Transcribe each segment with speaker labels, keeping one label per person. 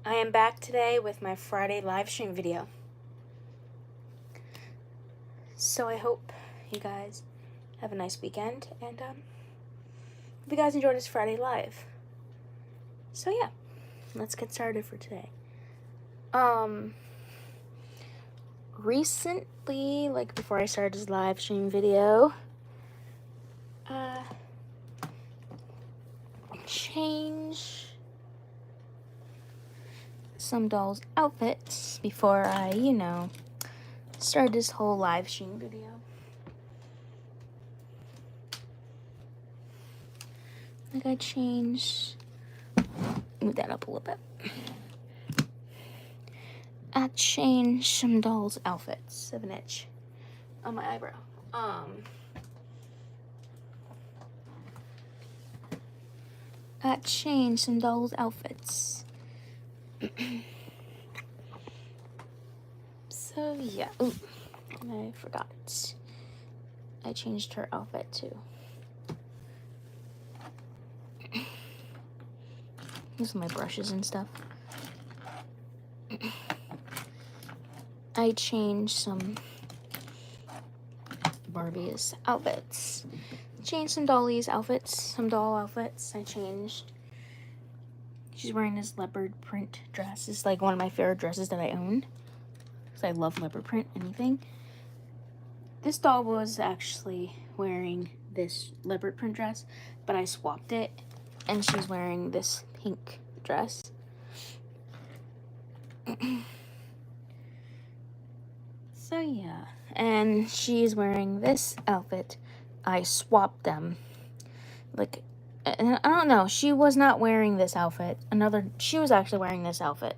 Speaker 1: I am back today with my Friday live stream video. So I hope you guys have a nice weekend, and hope you guys enjoyed this Friday live. So yeah, let's get started for today. Recently, like before I started this live stream video, change some dolls' outfits before I, start this whole live stream video. Like I changed, move that up a little bit. I changed some dolls' outfits of an itch on my eyebrow. I changed some dolls' outfits. So yeah, ooh, I forgot it. I changed her outfit too. These are my brushes and stuff. I changed some Barbie's outfits. Changed some Dolly's outfits, some doll outfits. I changed. She's wearing this leopard print dress. It's like one of my favorite dresses that I own, because I love leopard print, anything. This doll was actually wearing this leopard print dress, but I swapped it, and she's wearing this pink dress. So yeah, and she's wearing this outfit. I swapped them. Like, I don't know, she was not wearing this outfit. She was actually wearing this outfit.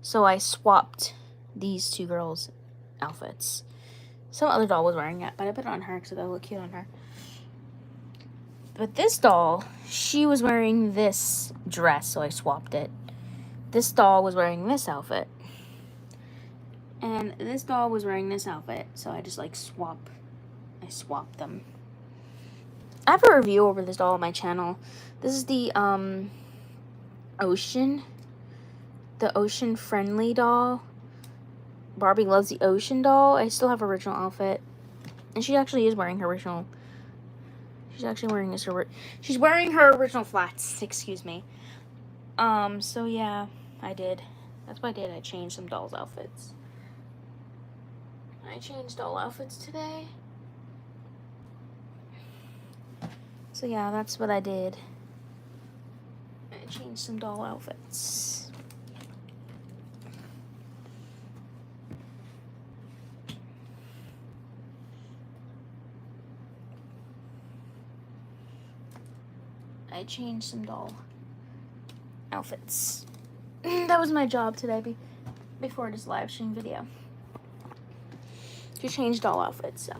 Speaker 1: So I swapped these two girls' outfits. Some other doll was wearing it, but I put it on her because it would look cute on her. But this doll, she was wearing this dress, so I swapped it. This doll was wearing this outfit. And this doll was wearing this outfit, so I just I swapped them. I have a review over this doll on my channel. This is the ocean friendly doll. Barbie loves the ocean doll. I still have her original outfit, and she actually is wearing her original. She's actually wearing this. She's wearing her original flats. Excuse me. So yeah, I did. That's what I did. I changed some dolls' outfits. I changed doll outfits today. So yeah, that's what I did. I changed some doll outfits. I changed some doll outfits. That was my job today before this live stream video. To change doll outfits, so.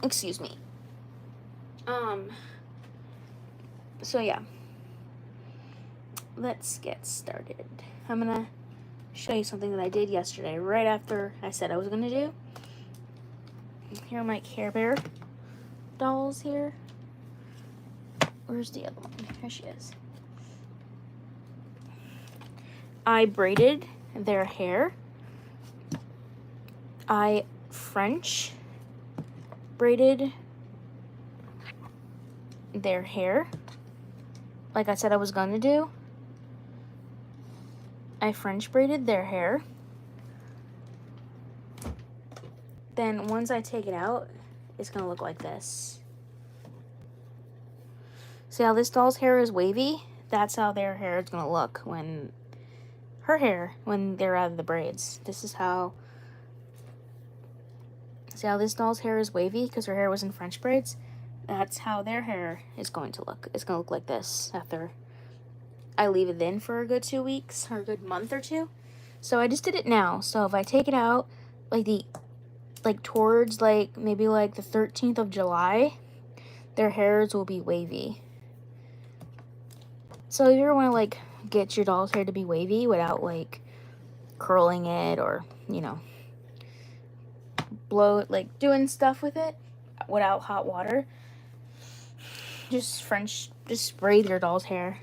Speaker 1: Excuse me. So yeah. Let's get started. I'm gonna show you something that I did yesterday, right after I said I was gonna do. Here are my Care Bear dolls here. Where's the other one? Here she is. I braided their hair. I French braided their hair, like I said I was gonna do. I French braided their hair. Then once I take it out, it's gonna look like this. See how this doll's hair is wavy? That's how their hair is gonna look when they're out of the braids. This is how. See how this doll's hair is wavy because her hair was in French braids? That's how their hair is going to look. It's going to look like this after I leave it in for a good 2 weeks or a good month or two. So I just did it now. So if I take it out towards maybe the 13th of July, their hairs will be wavy. So if you ever want to get your doll's hair to be wavy without curling it or, blow it, doing stuff with it without hot water, just braid your doll's hair.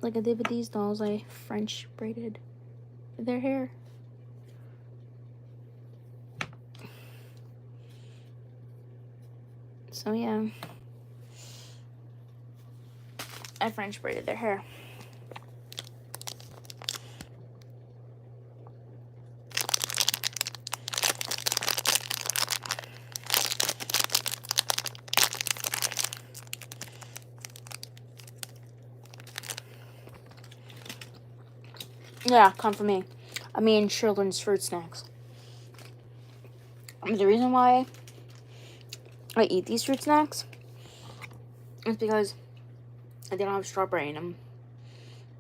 Speaker 1: like I did with these dolls, I French braided their hair. So yeah, I French braided their hair. Yeah, come for me. I mean, children's fruit snacks. The reason why I eat these fruit snacks is because they don't have strawberry in them.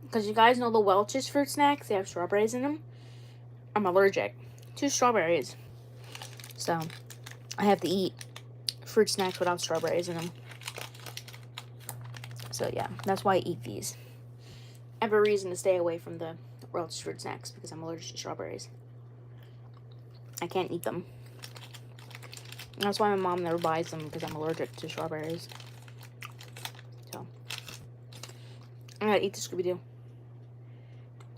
Speaker 1: Because you guys know the Welch's fruit snacks, they have strawberries in them. I'm allergic to strawberries. So, I have to eat fruit snacks without strawberries in them. So, yeah, that's why I eat these. I have a reason to stay away from the Welch's fruit snacks because I'm allergic to strawberries. I can't eat them. That's why my mom never buys them, because I'm allergic to strawberries. So, I gotta eat the Scooby-Doo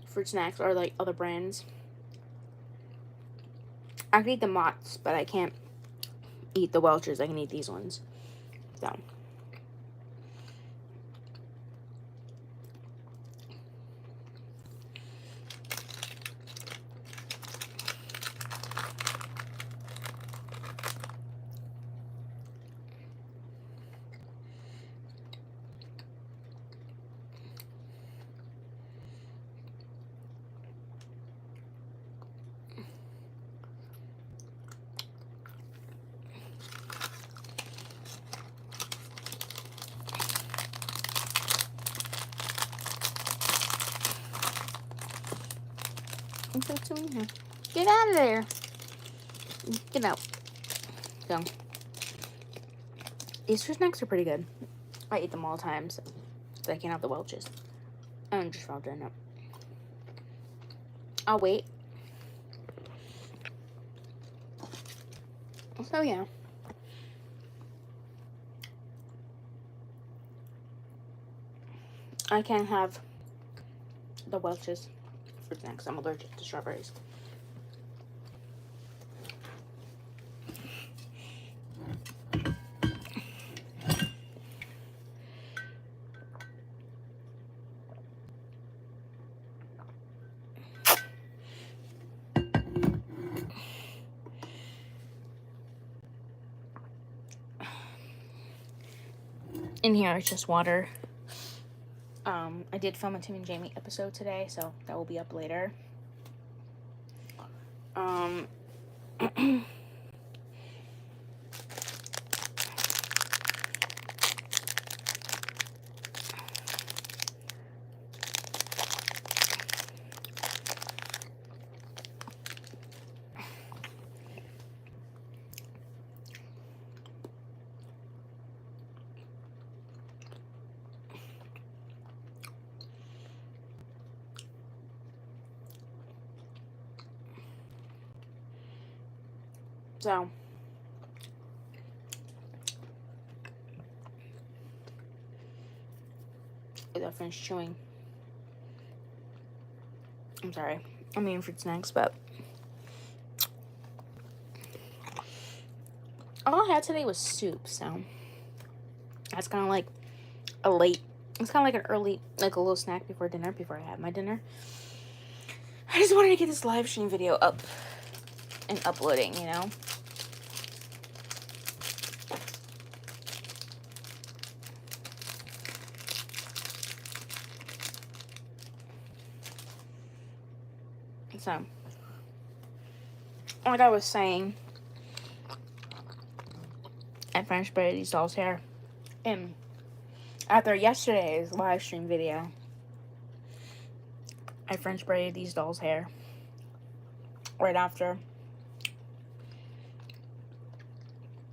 Speaker 1: fruit snacks or like other brands. I can eat the Mott's, but I can't eat the Welch's. I can eat these ones. So, get out of there. Get out. So, these fruit snacks are pretty good. I eat them all the time, so I can't have the Welch's. I'm just about done up. I'll wait. So, yeah. I can't have the Welch's fruit snacks. I'm allergic to strawberries. In here, it's just water. I did film a Tim and Jamie episode today, so that will be up later. So, I got finished chewing. I'm sorry. I'm eating fruit snacks, but all I had today was soup, so that's kind of like a late, it's kind of like an early, like a little snack before dinner, before I have my dinner. I just wanted to get this live stream video up and uploading, you know? So, like I was saying, I French braided these dolls' hair. And after yesterday's live stream video, I French braided these dolls' hair. Right after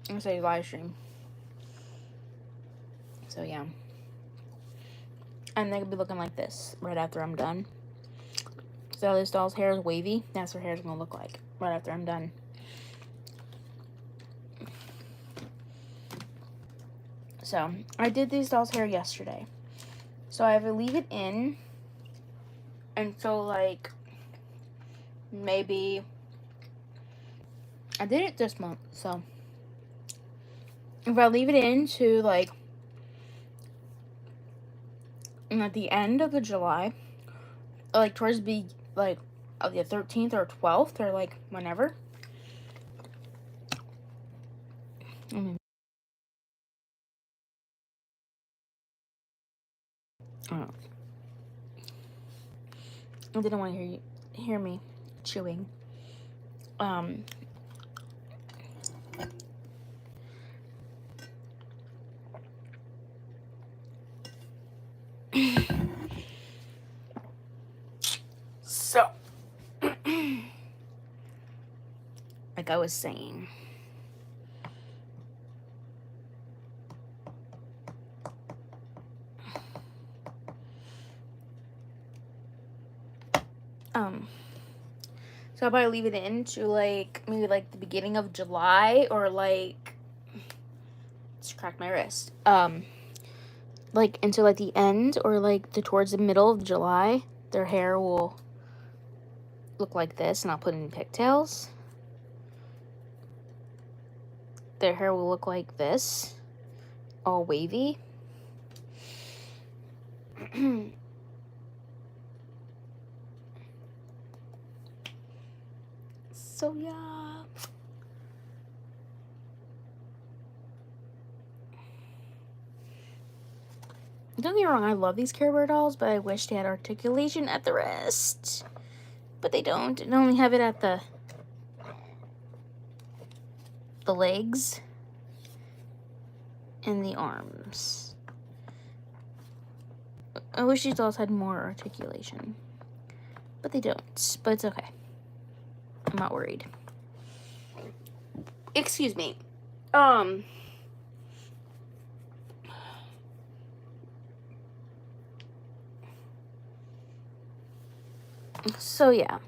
Speaker 1: yesterday's live stream. So, yeah. And they could be looking like this right after I'm done. So this doll's hair is wavy. That's what her hair is going to look like right after I'm done. So, I did these dolls' hair yesterday. So, I have to leave it in until like maybe I did it this month, so if I leave it in to like at the end of the July, like towards the like of the 13th or 12th or like whenever. I didn't want to hear me chewing. So, like I was saying, so I'll probably leave it in to like maybe like the beginning of July or like just crack my wrist. Like until like the end or like towards the middle of July, their hair will look like this, and I'll put in pigtails. Their hair will look like this, all wavy. So yeah. Don't get me wrong, I love these Care Bear dolls, but I wish they had articulation at the wrist. But they don't. They only have it at the legs and the arms. I wish these dolls had more articulation. But they don't. But it's okay. I'm not worried. Excuse me. So yeah.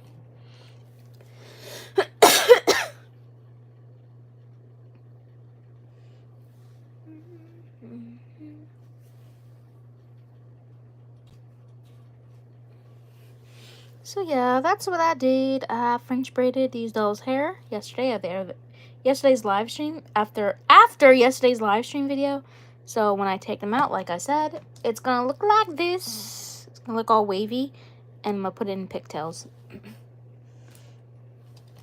Speaker 1: So yeah, that's what I did. I French braided these dolls' hair yesterday at yesterday's live stream after yesterday's live stream video. So when I take them out, like I said, it's gonna look like this. It's gonna look all wavy, and I'm gonna put it in pigtails.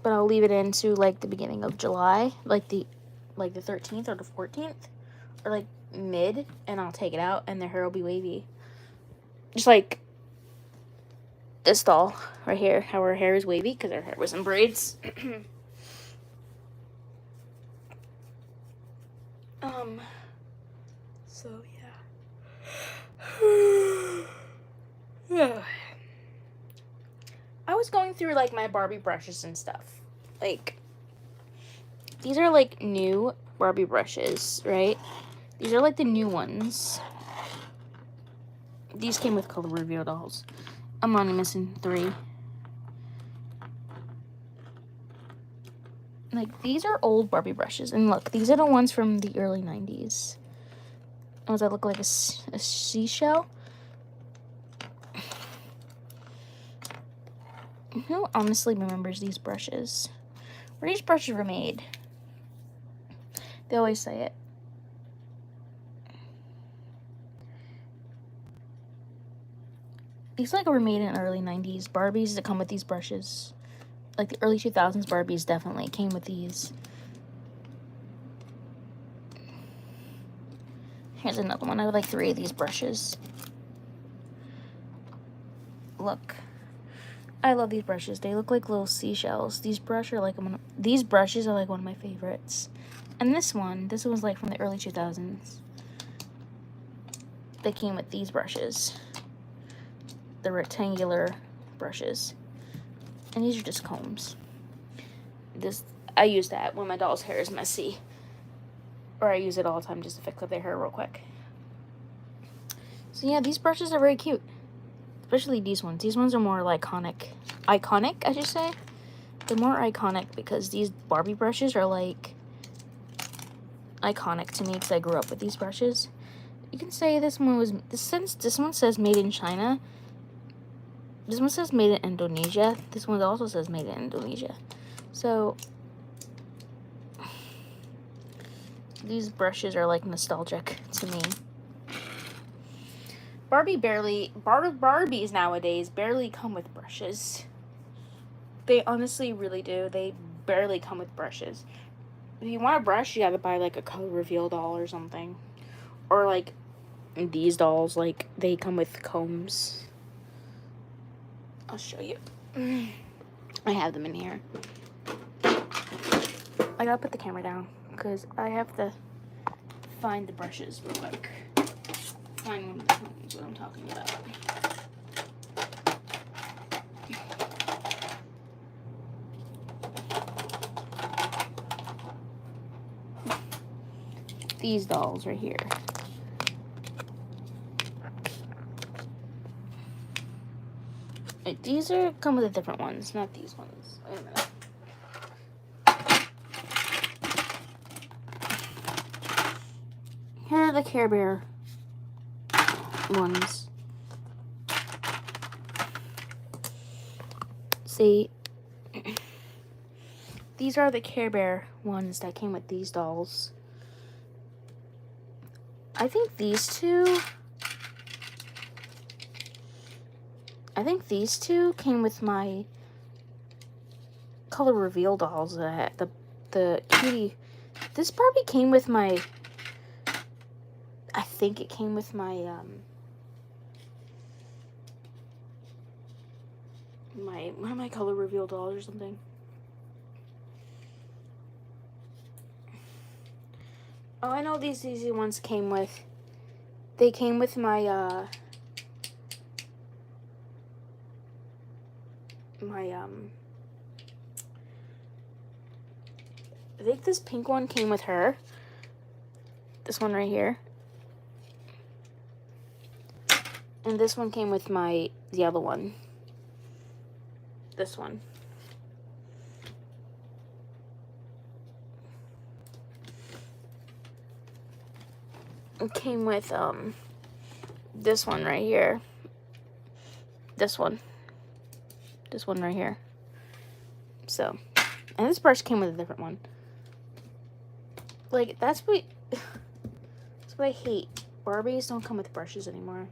Speaker 1: But I'll leave it into like the beginning of July, like the 13th or the 14th, or like mid, and I'll take it out, and their hair will be wavy, just like this doll right here, how her hair is wavy because her hair was in braids. So yeah. I was going through like my Barbie brushes and stuff. Like these are like new Barbie brushes, right? These are like the new ones. These came with color reveal dolls. I'm only missing 3. Like, these are old Barbie brushes. And look, these are the ones from the early 90s. Oh, does that look like a seashell? Who honestly remembers these brushes? Where these brushes were made? They always say it. These like were made in the early 90s. Barbies that come with these brushes. Like the early 2000s Barbies definitely came with these. Here's another one. I have like 3 of these brushes. Look. I love these brushes. They look like little seashells. These brushes are like one of my favorites. And this one's like from the early 2000s. They came with these brushes. The rectangular brushes. And these are just combs. I use that when my doll's hair is messy. Or I use it all the time just to fix up their hair real quick. So yeah, these brushes are very cute. Especially these ones. These ones are more like iconic, I should say. They're more iconic because these Barbie brushes are like iconic to me because I grew up with these brushes. You can say this one says made in China. This one says made in Indonesia. This one also says made in Indonesia. So these brushes are like nostalgic to me. Barbies nowadays barely come with brushes. They honestly really do. They barely come with brushes. If you want a brush, you gotta buy like a color reveal doll or something. Or like these dolls, like they come with combs. I'll show you. I have them in here. I gotta put the camera down because I have to find the brushes real quick. Find one of the combs, what I'm talking about. These dolls right here. These come with the different ones, not these ones. Wait a minute. Here are the Care Bear ones. See, these are the Care Bear ones that came with these dolls. I think these two came with my color reveal dolls. The cutie. This Barbie came with my. I think it came with my one of my color reveal dolls or something. Oh, I know these easy ones came with. They came with my I think this pink one came with her. This one right here. And this one came with the other one. This one. It came with this one right here. This one right here. So, and this brush came with a different one. Like, that's what I hate. Barbies don't come with brushes anymore.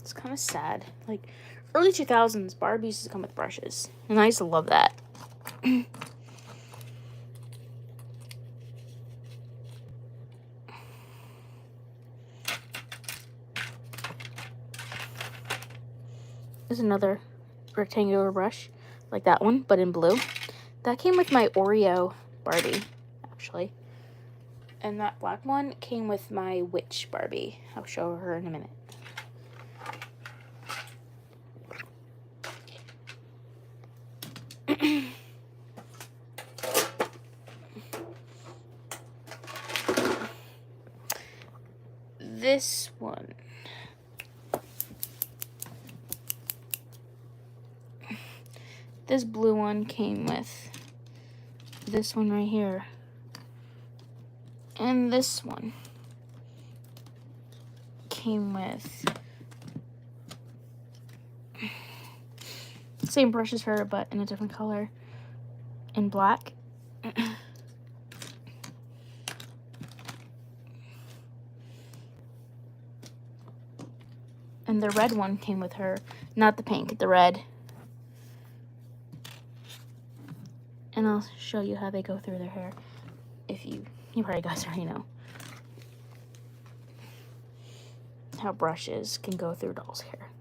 Speaker 1: It's kind of sad. Like, early 2000s, Barbies used to come with brushes. And I used to love that. There's another rectangular brush, like that one, but in blue. That came with my Oreo Barbie, actually. And that black one came with my witch Barbie. I'll show her in a minute. This one. This blue one came with this one right here. And this one came with same brush as her, but in a different color, in black. And the red one came with her, not the pink, the red. And I'll show you how they go through their hair. If you probably guys already know how brushes can go through dolls' hair.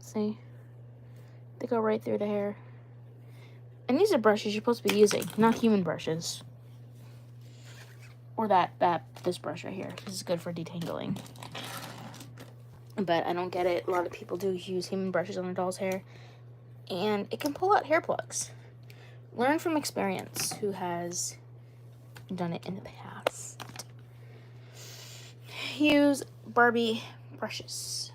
Speaker 1: See? They go right through the hair. And these are brushes you're supposed to be using, not human brushes. Or this brush right here. This is good for detangling. But I don't get it. A lot of people do use human brushes on their doll's hair. And it can pull out hair plugs. Learn from experience who has done it in the past. Use Barbie brushes.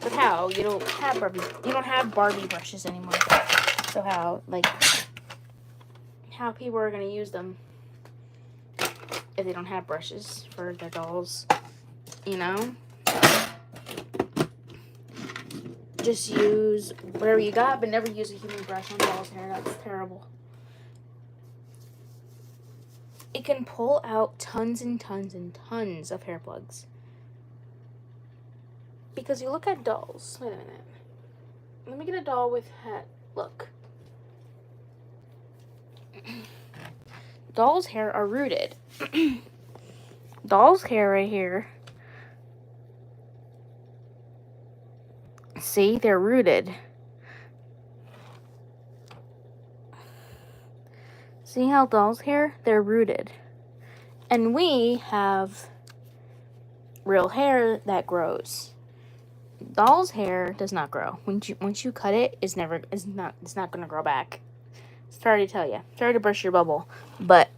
Speaker 1: But how? You don't have Barbie brushes anymore. So how people are gonna use them if they don't have brushes for their dolls, you know? Just use whatever you got, but never use a human brush on doll's hair. That's terrible. It can pull out tons and tons and tons of hair plugs. Because you look at dolls. Wait a minute. Let me get a doll with head. Look. Doll's hair are rooted. Doll's hair right here. See, they're rooted. See how doll's hair? They're rooted. And we have real hair that grows. Doll's hair does not grow. Once you cut it, it's not gonna grow back. Sorry to tell you. Sorry to burst your bubble, but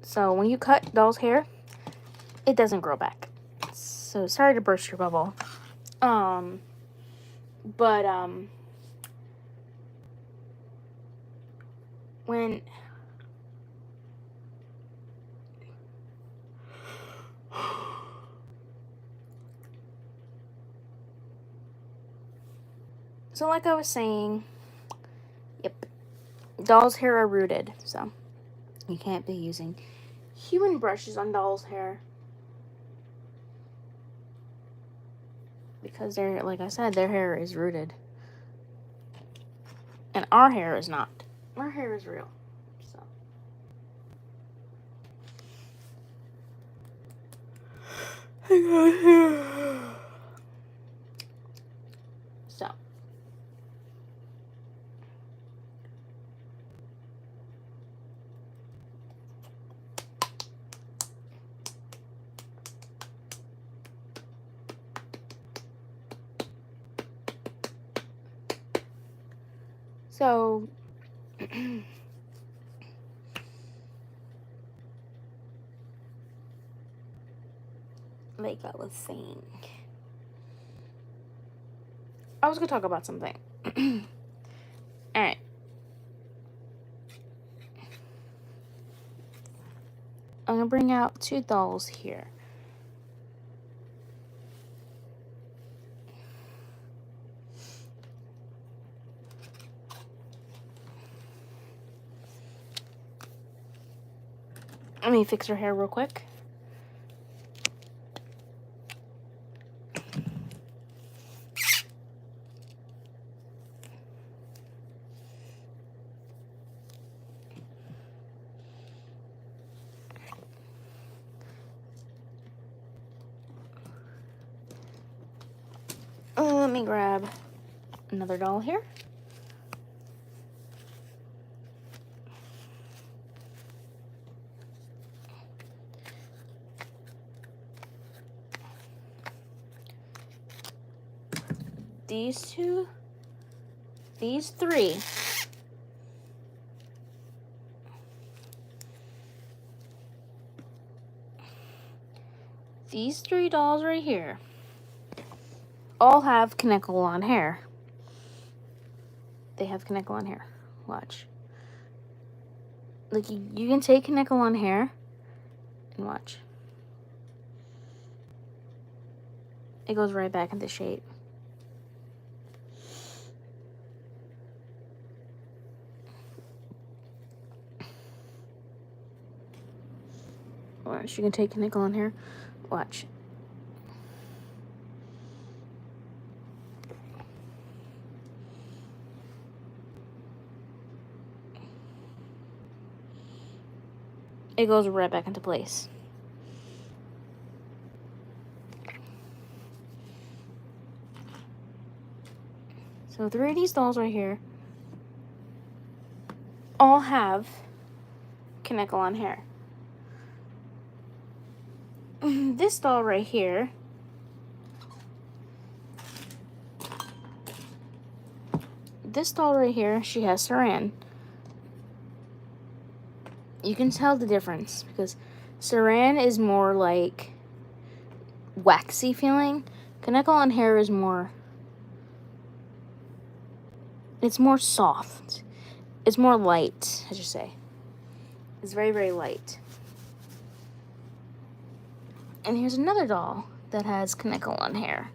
Speaker 1: so when you cut doll's hair, it doesn't grow back. So sorry to burst your bubble. When so like I was saying, yep, doll's hair are rooted, so you can't be using human brushes on doll's hair because they're, like I said, their hair is rooted, and our hair is not. Our hair is real, so. So. So, like I was saying, I was gonna talk about something. Alright. I'm gonna bring out two dolls here. Let me fix her hair real quick. Let me grab another doll here. These two, these three. These three dolls right here all have Kinecalon hair. They have Kinecalon hair. Watch. Like, you can take Kinecalon hair and watch. It goes right back into shape. Watch, you can take Kinecalon hair. Watch. It goes right back into place. So 3 of these dolls right here all have Kinecalon hair. This doll right here this doll right here, she has Saran. You can tell the difference because Saran is more like waxy feeling. Kaneko on hair is more, it's more soft. It's more light, I should say. It's very, very light. And here's another doll that has Kaneko on hair.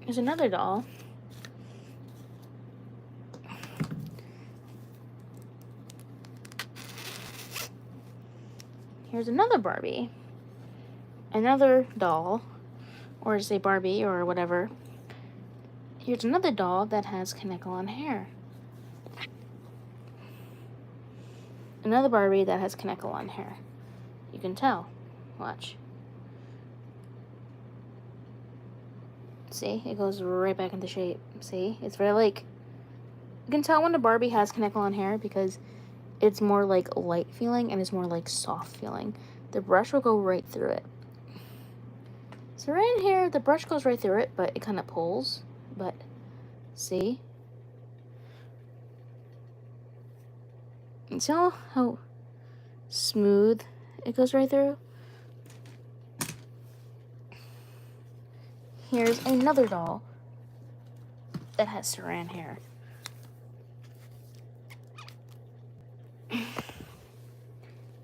Speaker 1: Here's another doll. Here's another Barbie. Another doll, or say Barbie or whatever. Here's another doll that has Kaneko on hair. Another Barbie that has Kaneko on hair. You can tell. Watch. See? It goes right back into shape. See? It's very like... You can tell when the Barbie has Kaneko on hair because it's more like light feeling and it's more like soft feeling. The brush will go right through it. So right in here, the brush goes right through it, but it kind of pulls. But, see? You see how smooth it goes right through? Here's another doll that has Saran hair.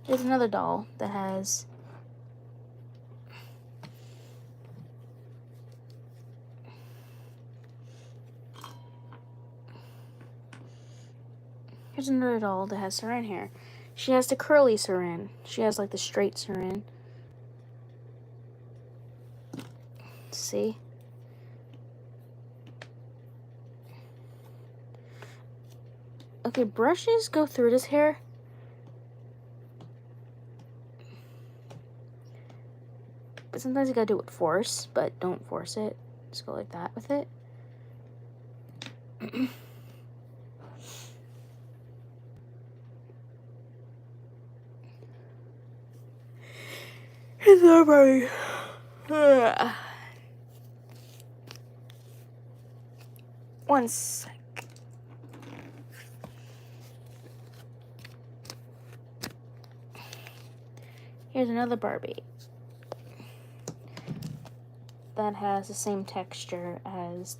Speaker 1: Here's another doll that has Saran hair. She has the curly Saran. She has like the straight Saran. See? Okay, brushes go through this hair. But sometimes you gotta do it with force, but don't force it. Just go like that with it. It's already. One sec. Here's another Barbie that has the same texture as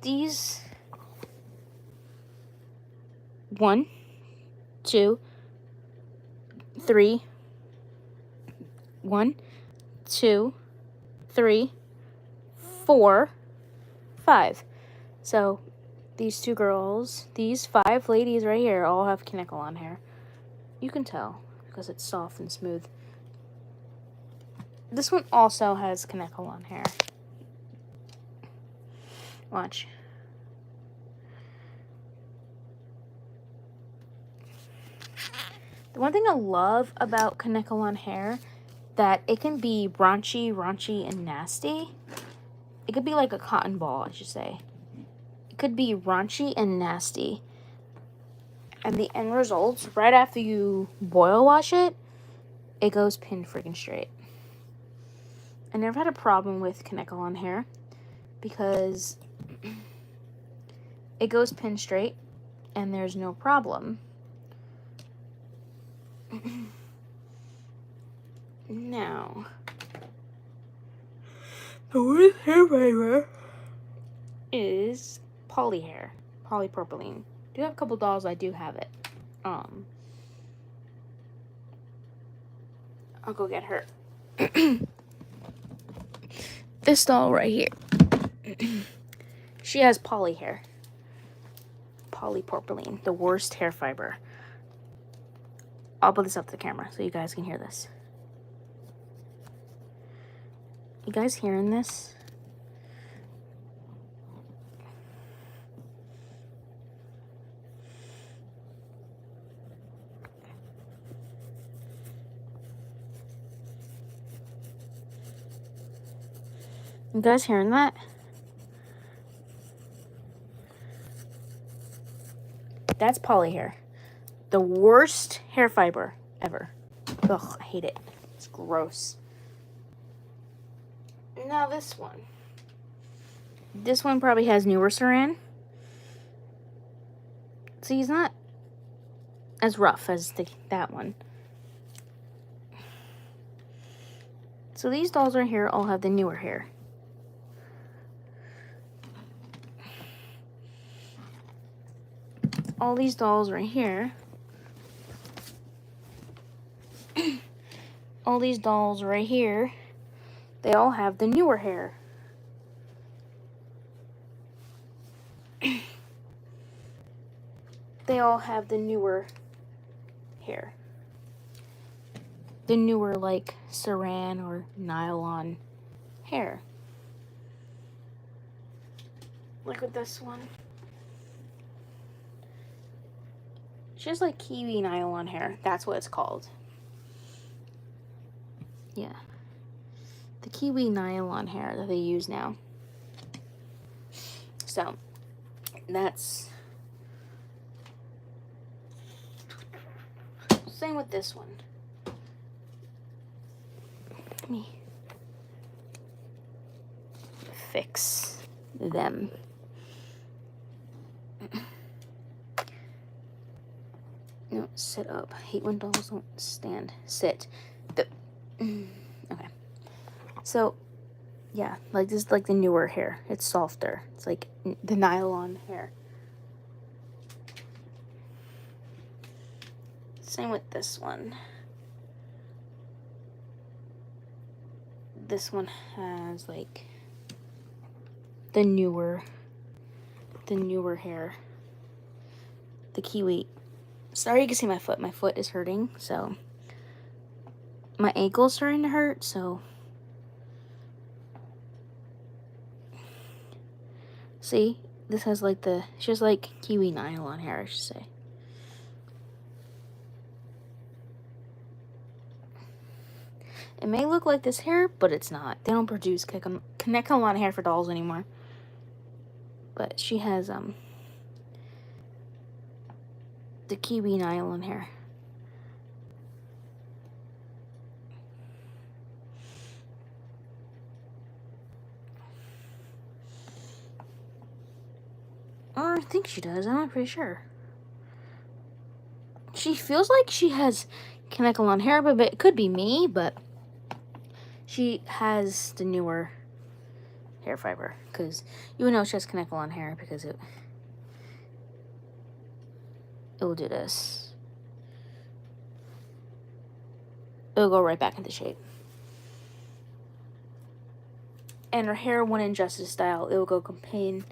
Speaker 1: these. 1, 2, 3. 1, 2, 3, 4, 5. So these two girls, these 5 ladies right here, all have Kaneko on hair. You can tell because it's soft and smooth. This one also has Kaneko on hair. Watch. The one thing I love about Kaneko on hair, that it can be raunchy, and nasty. It could be like a cotton ball, I should say. It could be raunchy and nasty. And the end result, right after you boil wash it, it goes pin freaking straight. I never had a problem with Kaneko on hair because it goes pin straight and there's no problem. Now, the worst hair fiber is poly hair, polypropylene. I do have a couple dolls. I do have it. I'll go get her. This doll right here. She has poly hair. Polypropylene, the worst hair fiber. I'll put this up to the camera so you guys can hear this. You guys hearing this? You guys hearing that? That's poly hair. The worst hair fiber ever. Ugh, I hate it. It's gross. Now this one. This one probably has newer saran. So he's not as rough as that one. So these dolls right here all have the newer hair. All these dolls right here. All these dolls right here, they all have the newer hair. They all have the newer hair. The newer, like, saran or nylon hair. Look at this one. She has, like, kiwi nylon hair. That's what it's called. Yeah. The kiwi nylon hair that they use now. So, that's... Same with this one. Let me fix them. No, sit up. I hate when dolls don't stand. Sit. Okay. So, yeah, like this is like the newer hair. It's softer. It's like the nylon hair. Same with this one. This one has like the newer hair. The kiwi. Sorry you can see my foot. My foot is hurting, so my ankle's starting to hurt, so see, this has like she has like kiwi nylon hair, I should say. It may look like this hair, but it's not. They don't produce Connect-A-Lot hair for dolls anymore. But she has the kiwi nylon hair. Or I think she does. I'm not pretty sure. She feels like she has Connect-A-Lot hair, but it could be me, but she has the newer hair fiber, because you would know she has Connect-A-Lot hair because it will do this. It'll go right back into shape. And her hair wouldn't adjust to style. It will go pin.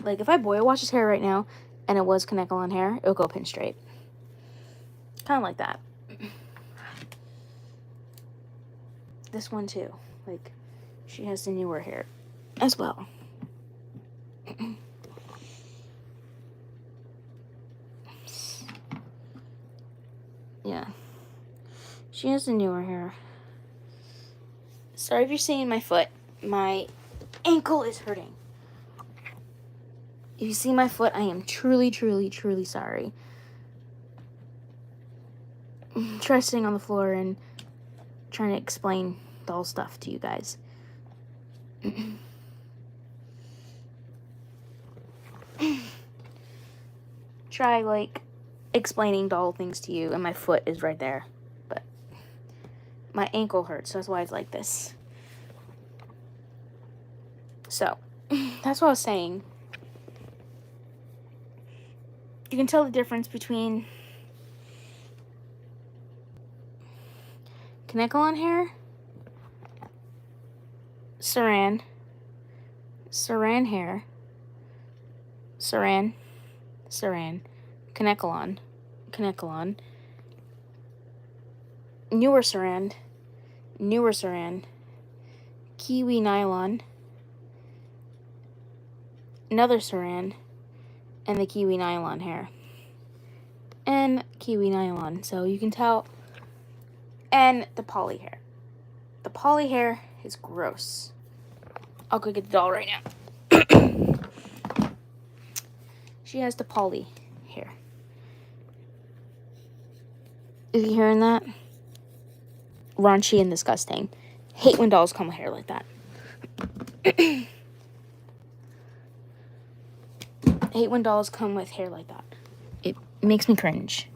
Speaker 1: Like if I boil wash his hair right now and it was Connect-A-Lot hair, it will go pin straight. Kind of like that. This one too. Like she has the newer hair as well. Yeah. She has the newer hair. Sorry if you're seeing my foot. My ankle is hurting. If you see my foot, I am truly, truly, truly sorry. Try sitting on the floor and trying to explain doll stuff to you guys. Try, like, explaining doll things to you, and my foot is right there. But my ankle hurts, so that's why it's like this. So, that's what I was saying. You can tell the difference between Connect-A-Lot hair, saran hair, saran, Connect-A-Lot, newer saran, kiwi nylon, another saran, and the kiwi nylon hair. And kiwi nylon, so you can tell. And the poly hair. The poly hair is gross. I'll go get the doll right now. She has the poly hair. Are you hearing that? Raunchy and disgusting. Hate when dolls come with hair like that. Hate when dolls come with hair like that. It makes me cringe.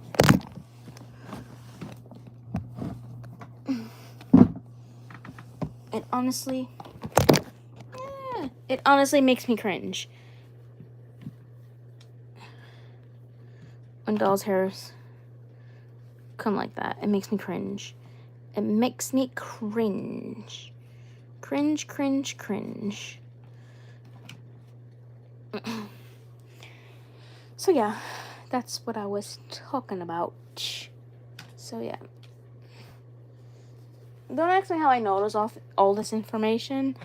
Speaker 1: It honestly makes me cringe. When dolls' hairs come like that, it makes me cringe. It makes me cringe. Cringe, cringe, cringe. So yeah, that's what I was talking about. So yeah. Don't ask me how I notice all this information.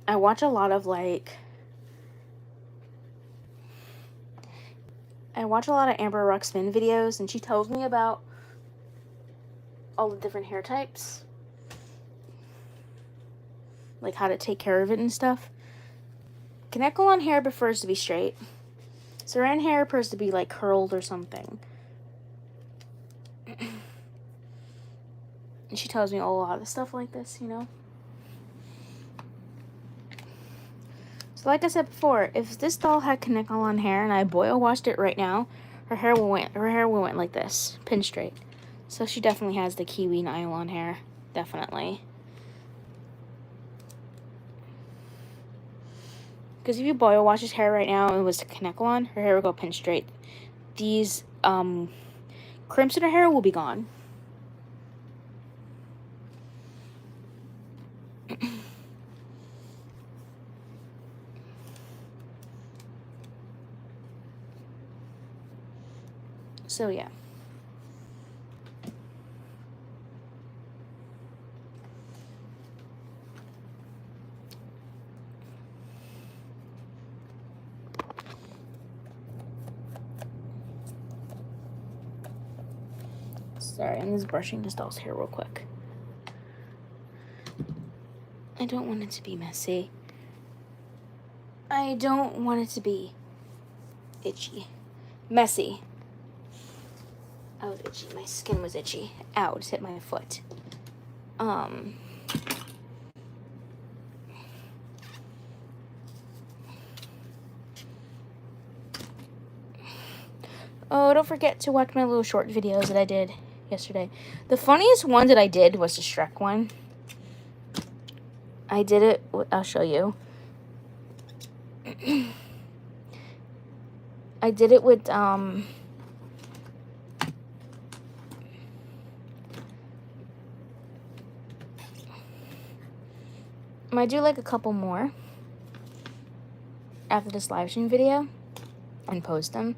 Speaker 1: I watch a lot of Amber Ruxpin videos, and she tells me about all the different hair types. Like how to take care of it and stuff. Kanekalon hair prefers to be straight. Saran hair prefers to be like curled or something. And she tells me a lot of stuff like this, you know. So like I said before, if this doll had Kanekalon hair and I boil washed it right now, her hair will went like this, pin straight. So she definitely has the kiwi nylon hair, definitely. Because if you boil wash his hair right now and it was Kanekalon, her hair would go pin straight. These crimps in her hair will be gone. So yeah. Sorry, I'm just brushing this doll's hair real quick. I don't want it to be messy. I don't want it to be itchy. Messy. I was itchy. My skin was itchy. Ow, just hit my foot. Oh, don't forget to watch my little short videos that I did yesterday. The funniest one that I did was the Shrek one. I did it, I'll show you. I did it with, I might do like a couple more after this live stream video and post them.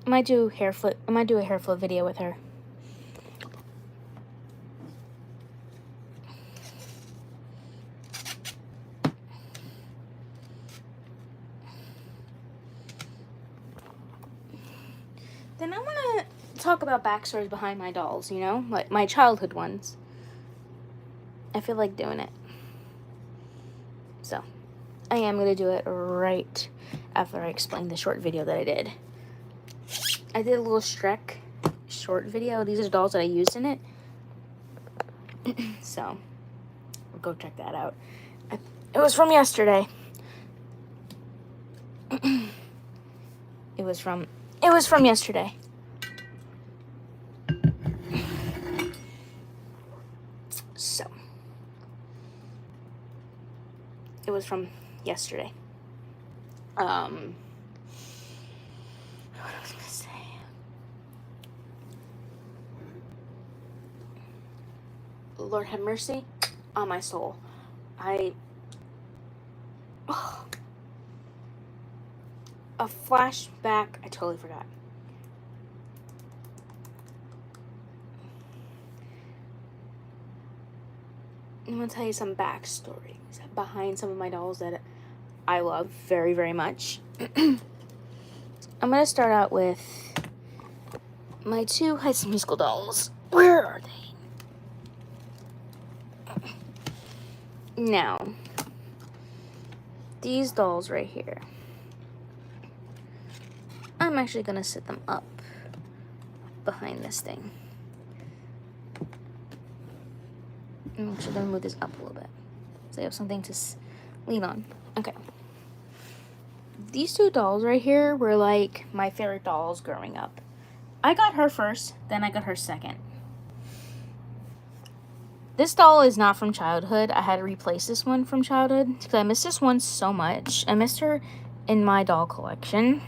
Speaker 1: I might do a hair flip video with her. Then I want to talk about backstories behind my dolls, you know? Like my childhood ones. I feel like doing it. So, I am going to do it right after I explain the short video that I did. I did a little Shrek short video. These are the dolls that I used in it. So, go check that out. It was from yesterday. It was from yesterday. So, it was from yesterday. What was I gonna say? Lord have mercy on my soul. A flashback. I totally forgot. I'm gonna tell you some backstories behind some of my dolls that I love very, very much. I'm gonna start out with my two High School Musical dolls. Where are they? Now, these dolls right here. I'm actually gonna sit them up behind this thing. I'm actually gonna move this up a little bit so I have something to lean on. Okay. These two dolls right here were like my favorite dolls growing up. I got her first, then I got her second. This doll is not from childhood. I had to replace this one from childhood because I missed this one so much. I missed her in my doll collection.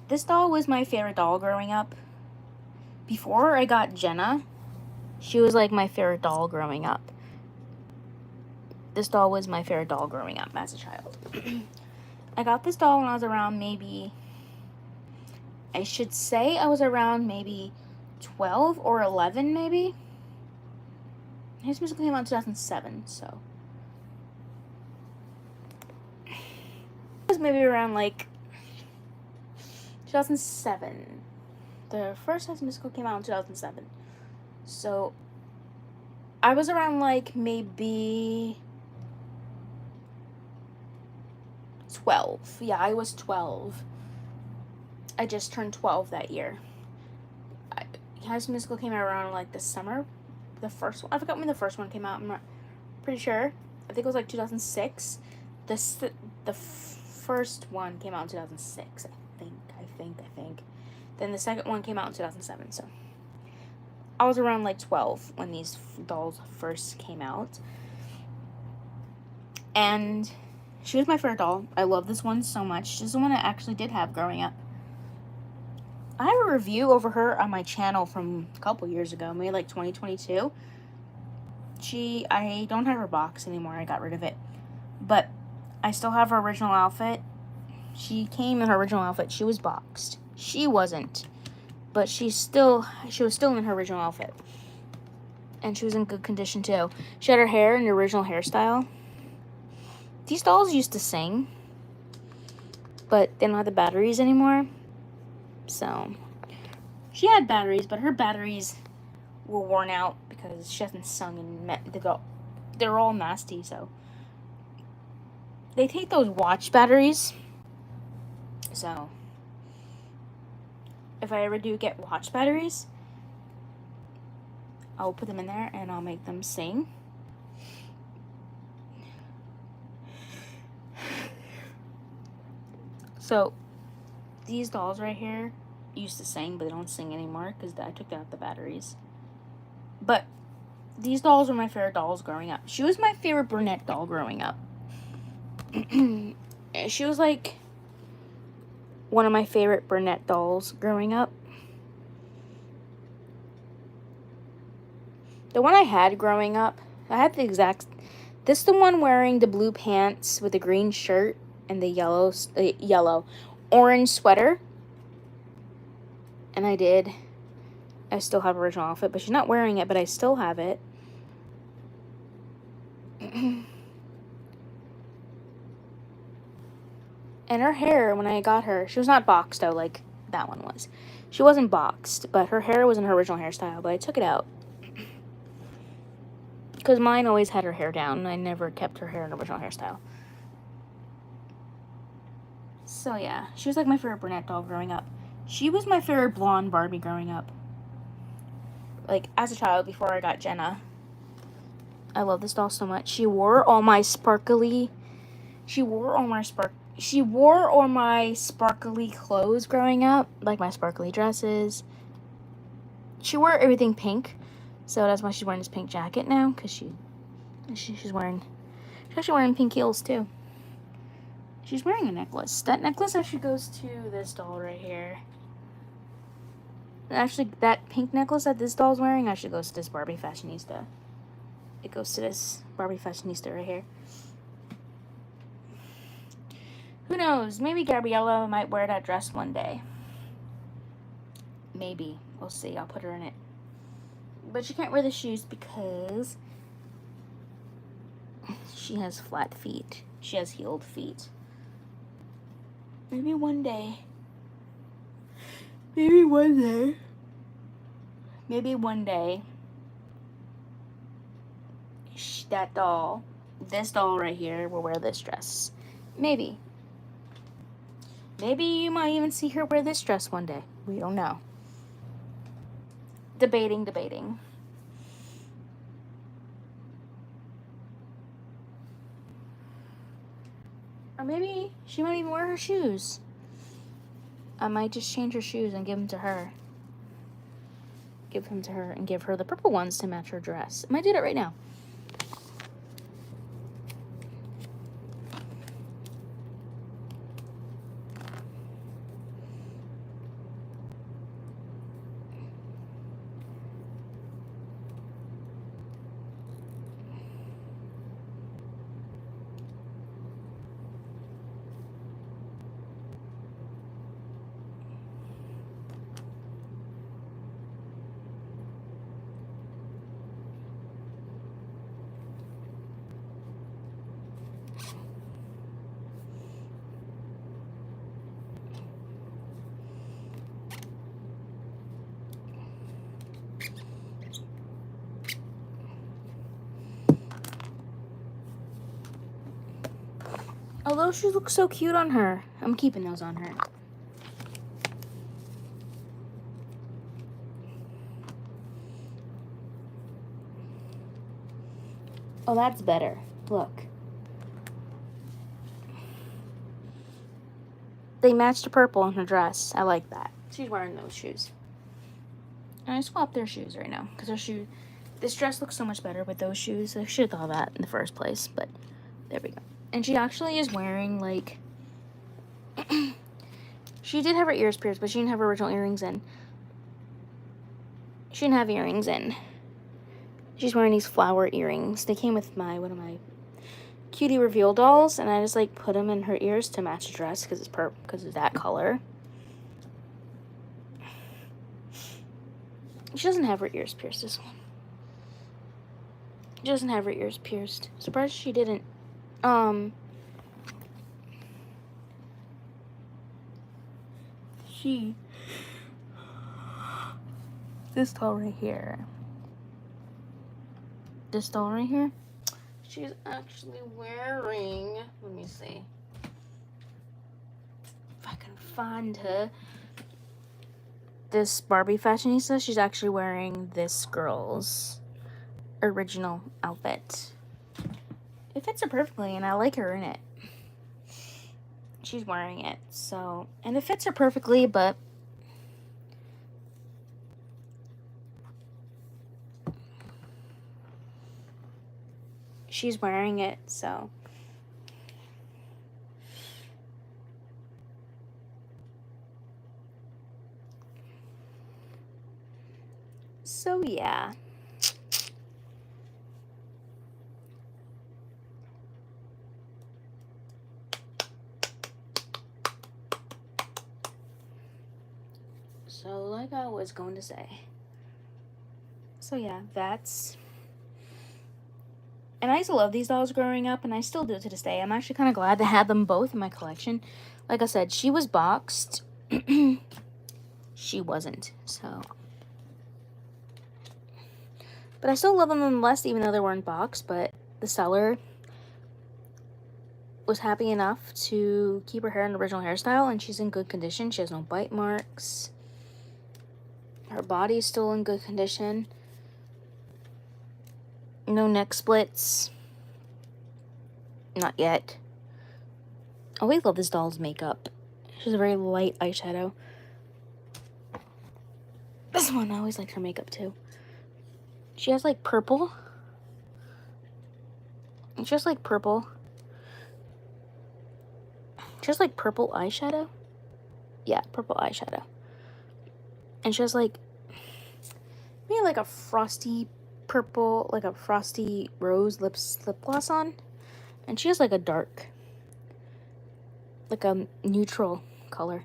Speaker 1: This doll was my favorite doll growing up. Before I got Jenna, she was like my favorite doll growing up. This doll was my favorite doll growing up as a child. I got this doll when I was around maybe, I should say I was around maybe 12 or 11 maybe. His music came out in 2007, so. It was maybe around like 2007. The first High School Musical came out in 2007. So, I was around like maybe 12. Yeah, I was 12. I just turned 12 that year. High School Musical came out around like the summer. The first one, I forgot when the first one came out. I'm not pretty sure. I think it was like 2006. The first one came out in 2006. I think. Then the second one came out in 2007. So I was around like 12 when these dolls first came out. And she was my favorite doll. I love this one so much. She's the one I actually did have growing up. I have a review over her on my channel from a couple years ago, maybe like 2022. I don't have her box anymore. I got rid of it. But I still have her original outfit. She came in her original outfit. She was boxed. She wasn't. But she was still in her original outfit. And she was in good condition too. She had her hair in the original hairstyle. These dolls used to sing, but they don't have the batteries anymore. So, she had batteries, but her batteries were worn out because she hasn't sung and they're all nasty, so. They take those watch batteries. So, if I ever do get watch batteries, I'll put them in there and I'll make them sing. So, these dolls right here used to sing, but they don't sing anymore because I took out the batteries. But these dolls were my favorite dolls growing up. She was my favorite brunette doll growing up. She was like one of my favorite brunette dolls growing up. The one I had growing up, I had the exact... This is the one wearing the blue pants with the green shirt and the orange sweater. And I still have original outfit, but she's not wearing it, but I still have it. And her hair, when I got her, she was not boxed though, like that one was. She wasn't boxed, but her hair was in her original hairstyle, but I took it out. Because mine always had her hair down, and I never kept her hair in original hairstyle. So yeah, she was like my favorite brunette doll growing up. She was my favorite blonde Barbie growing up. Like, as a child, before I got Jenna. I love this doll so much. She wore all my sparkly clothes growing up. Like my sparkly dresses. She wore everything pink. So that's why she's wearing this pink jacket now. Because she's actually wearing pink heels too. She's wearing a necklace. That necklace actually goes to this doll right here. Actually, that pink necklace that this doll's wearing actually goes to this Barbie fashionista. It goes to this Barbie fashionista right here. Who knows? Maybe Gabriella might wear that dress one day. Maybe. We'll see. I'll put her in it. But she can't wear the shoes because she has flat feet. She has heeled feet. Maybe one day. Maybe one day. That doll this doll right here will wear this dress. Maybe. Maybe you might even see her wear this dress one day. We don't know. Debating. Or maybe she might even wear her shoes. I might just change her shoes and give them to her. Give them to her and give her the purple ones to match her dress. I might do that right now. Oh, those shoes look so cute on her. I'm keeping those on her. Oh, that's better. Look. They match the purple on her dress. I like that. She's wearing those shoes. And I swapped their shoes right now because this dress looks so much better with those shoes. I should have thought of that in the first place, but there we go. And she actually is wearing, like, she did have her ears pierced, but she didn't have her original earrings in. She didn't have earrings in. She's wearing these flower earrings. They came with one of my cutie reveal dolls, and I just, like, put them in her ears to match the dress because of that color. She doesn't have her ears pierced, this one. She doesn't have her ears pierced. Surprised she didn't. This doll right here. This doll right here. She's actually wearing, let me see if I can find her. This Barbie fashionista, she's actually wearing this girl's original outfit. It fits her perfectly, and I like her in it. She's wearing it, so, and it fits her perfectly, but she's wearing it, so. So, yeah. So, like I was going to say. So, yeah, that's. And I used to love these dolls growing up, and I still do to this day. I'm actually kind of glad to have them both in my collection. Like I said, she was boxed. She wasn't, so. But I still love them nonetheless, even though they weren't boxed. But the seller was happy enough to keep her hair in the original hairstyle, and she's in good condition. She has no bite marks. Her body is still in good condition. No neck splits. Not yet. I always love this doll's makeup. She has a very light eyeshadow. This one, I always liked her makeup too. She has like purple. It's just like purple. She has like purple eyeshadow. Yeah, purple eyeshadow. And she has like, maybe like a frosty purple, like a frosty rose lip gloss on. And she has like a dark, like a neutral color.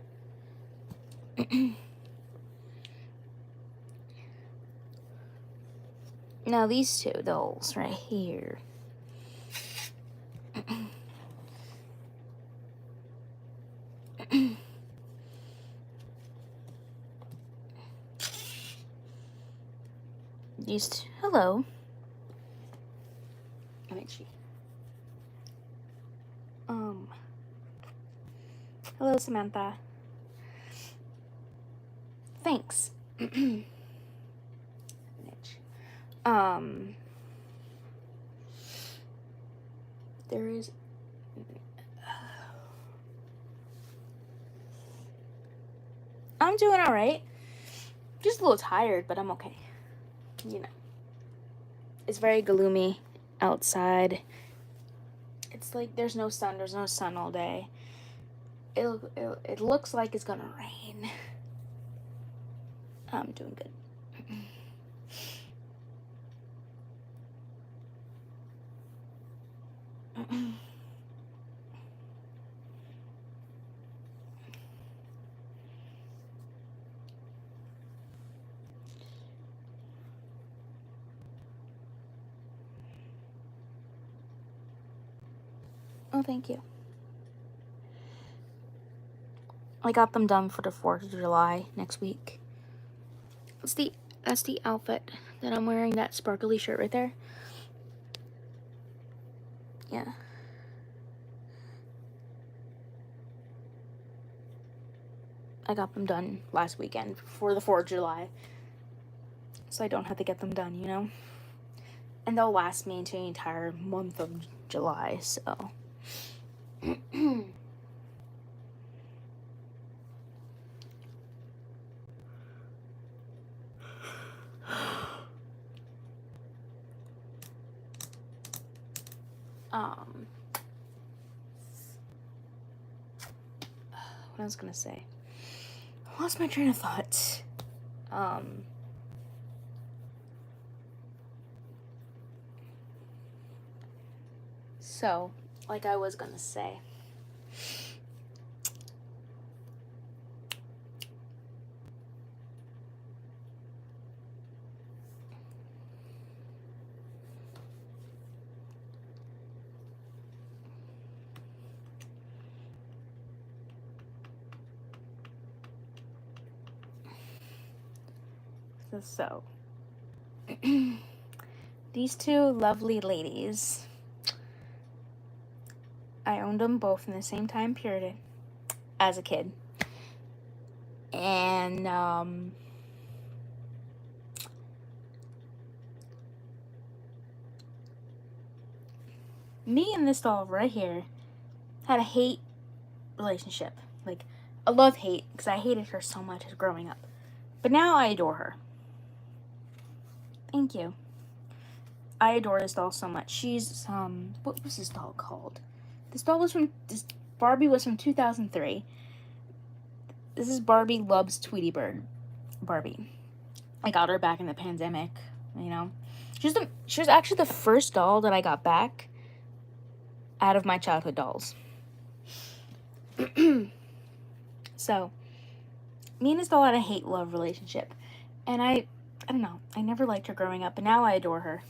Speaker 1: Now these two dolls right here. These two, hello. I mean, Hello, Samantha. Thanks. There is... I'm doing alright. Just a little tired, but I'm okay. You know. It's very gloomy outside. It's like there's no sun all day. It looks like it's gonna rain. I'm doing good. Oh, thank you. I got them done for the 4th of July next week. That's the outfit that I'm wearing, that sparkly shirt right there. Yeah. I got them done last weekend for the 4th of July. So I don't have to get them done, you know? And they'll last me until the entire month of July, so... what I was gonna say. I lost my train of thought. So, like I was gonna say. So, these two lovely ladies, I owned them both in the same time period as a kid. And, me and this doll right here had a hate relationship. Like, a love-hate, because I hated her so much as growing up. But now I adore her. Thank you. I adore this doll so much. She's, what was this doll called? This Barbie was from 2003. This is Barbie Loves Tweety Bird. Barbie. I got her back in the pandemic, you know. She was actually the first doll that I got back out of my childhood dolls. So, me and this doll had a hate-love relationship. And I don't know, I never liked her growing up, but now I adore her.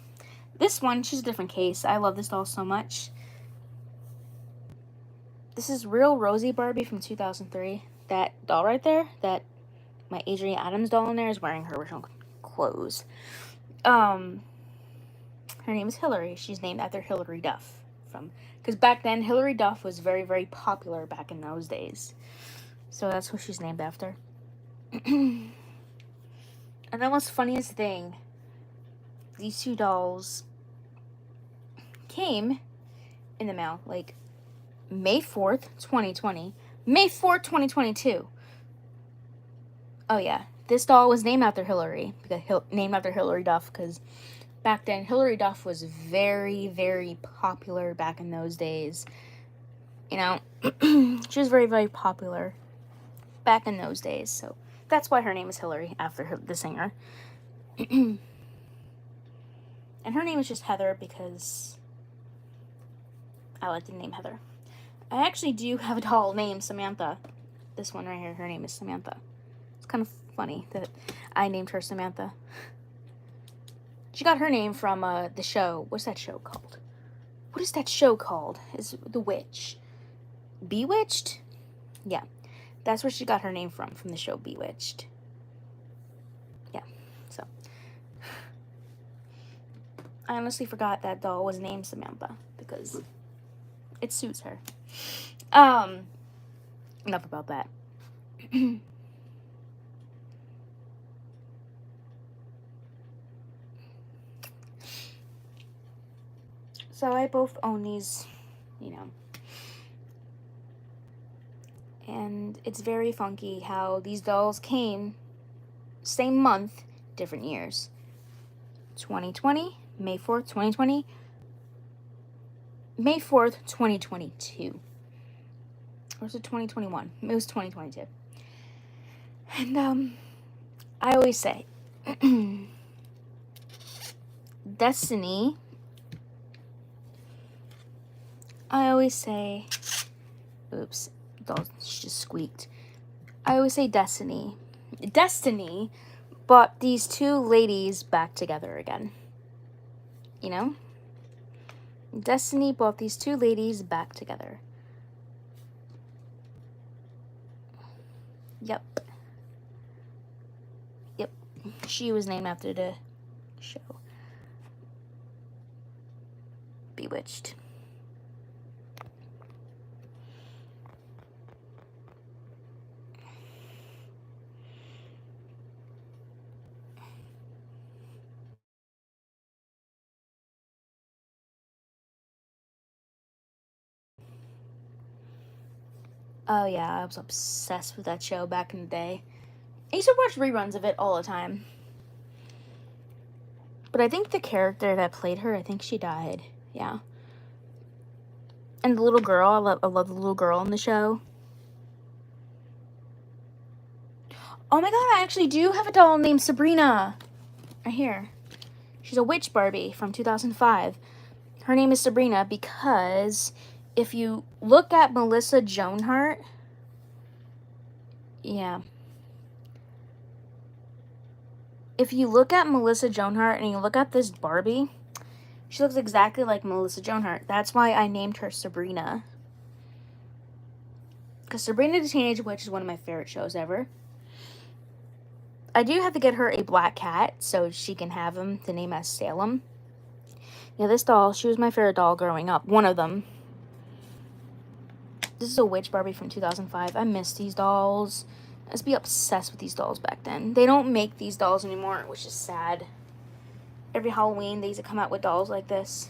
Speaker 1: This one, she's a different case. I love this doll so much. This is Real Rosie Barbie from 2003. That doll right there, that my Adrienne Adams doll in there, is wearing her original clothes. Her name is Hillary. She's named after Hillary Duff. Because back then, Hillary Duff was very, very popular back in those days. So that's who she's named after. And the most funniest thing, these two dolls came in the mail, like, May 4th, 2020. May 4th, 2022. Oh, yeah. This doll was named after Hillary. Named after Hillary Duff, because back then, Hillary Duff was very, very popular back in those days. You know, she was very, very popular back in those days, so that's why her name is Hillary, after the singer. And her name is just Heather because I like the name Heather. I actually do have a doll named Samantha. This one right here, her name is Samantha. It's kind of funny that I named her Samantha. She got her name from the show. What's that show called? What is that show called? It's The Witch. Bewitched? Yeah. That's where she got her name from the show Bewitched. Yeah, so. I honestly forgot that doll was named Samantha because It suits her. Enough about that. So I both own these, you know. And it's very funky how these dolls came same month, different years. 2020, May 4th, 2020, May 4th, 2022. Or was it 2021? It was 2022. And I always say destiny. I always say, oops, doll just squeaked. I always say destiny brought these two ladies back together again. You know? Destiny brought these two ladies back together. Yep. She was named after the show. Bewitched. Oh yeah, I was obsessed with that show back in the day. I used to watch reruns of it all the time. But I think the character that played her, I think she died. Yeah. And the little girl, I love the little girl in the show. Oh my god, I actually do have a doll named Sabrina. Right here. She's a witch Barbie from 2005. Her name is Sabrina because if you look at Melissa Joan Hart, yeah. If you look at Melissa Joan Hart and you look at this Barbie, she looks exactly like Melissa Joan Hart. That's why I named her Sabrina. Because Sabrina the Teenage Witch is one of my favorite shows ever. I do have to get her a black cat so she can have him to name as Salem. Yeah, this doll, she was my favorite doll growing up. One of them. This is a witch Barbie from 2005. I miss these dolls. I used to be obsessed with these dolls back then. They don't make these dolls anymore, which is sad. Every Halloween, they used to come out with dolls like this.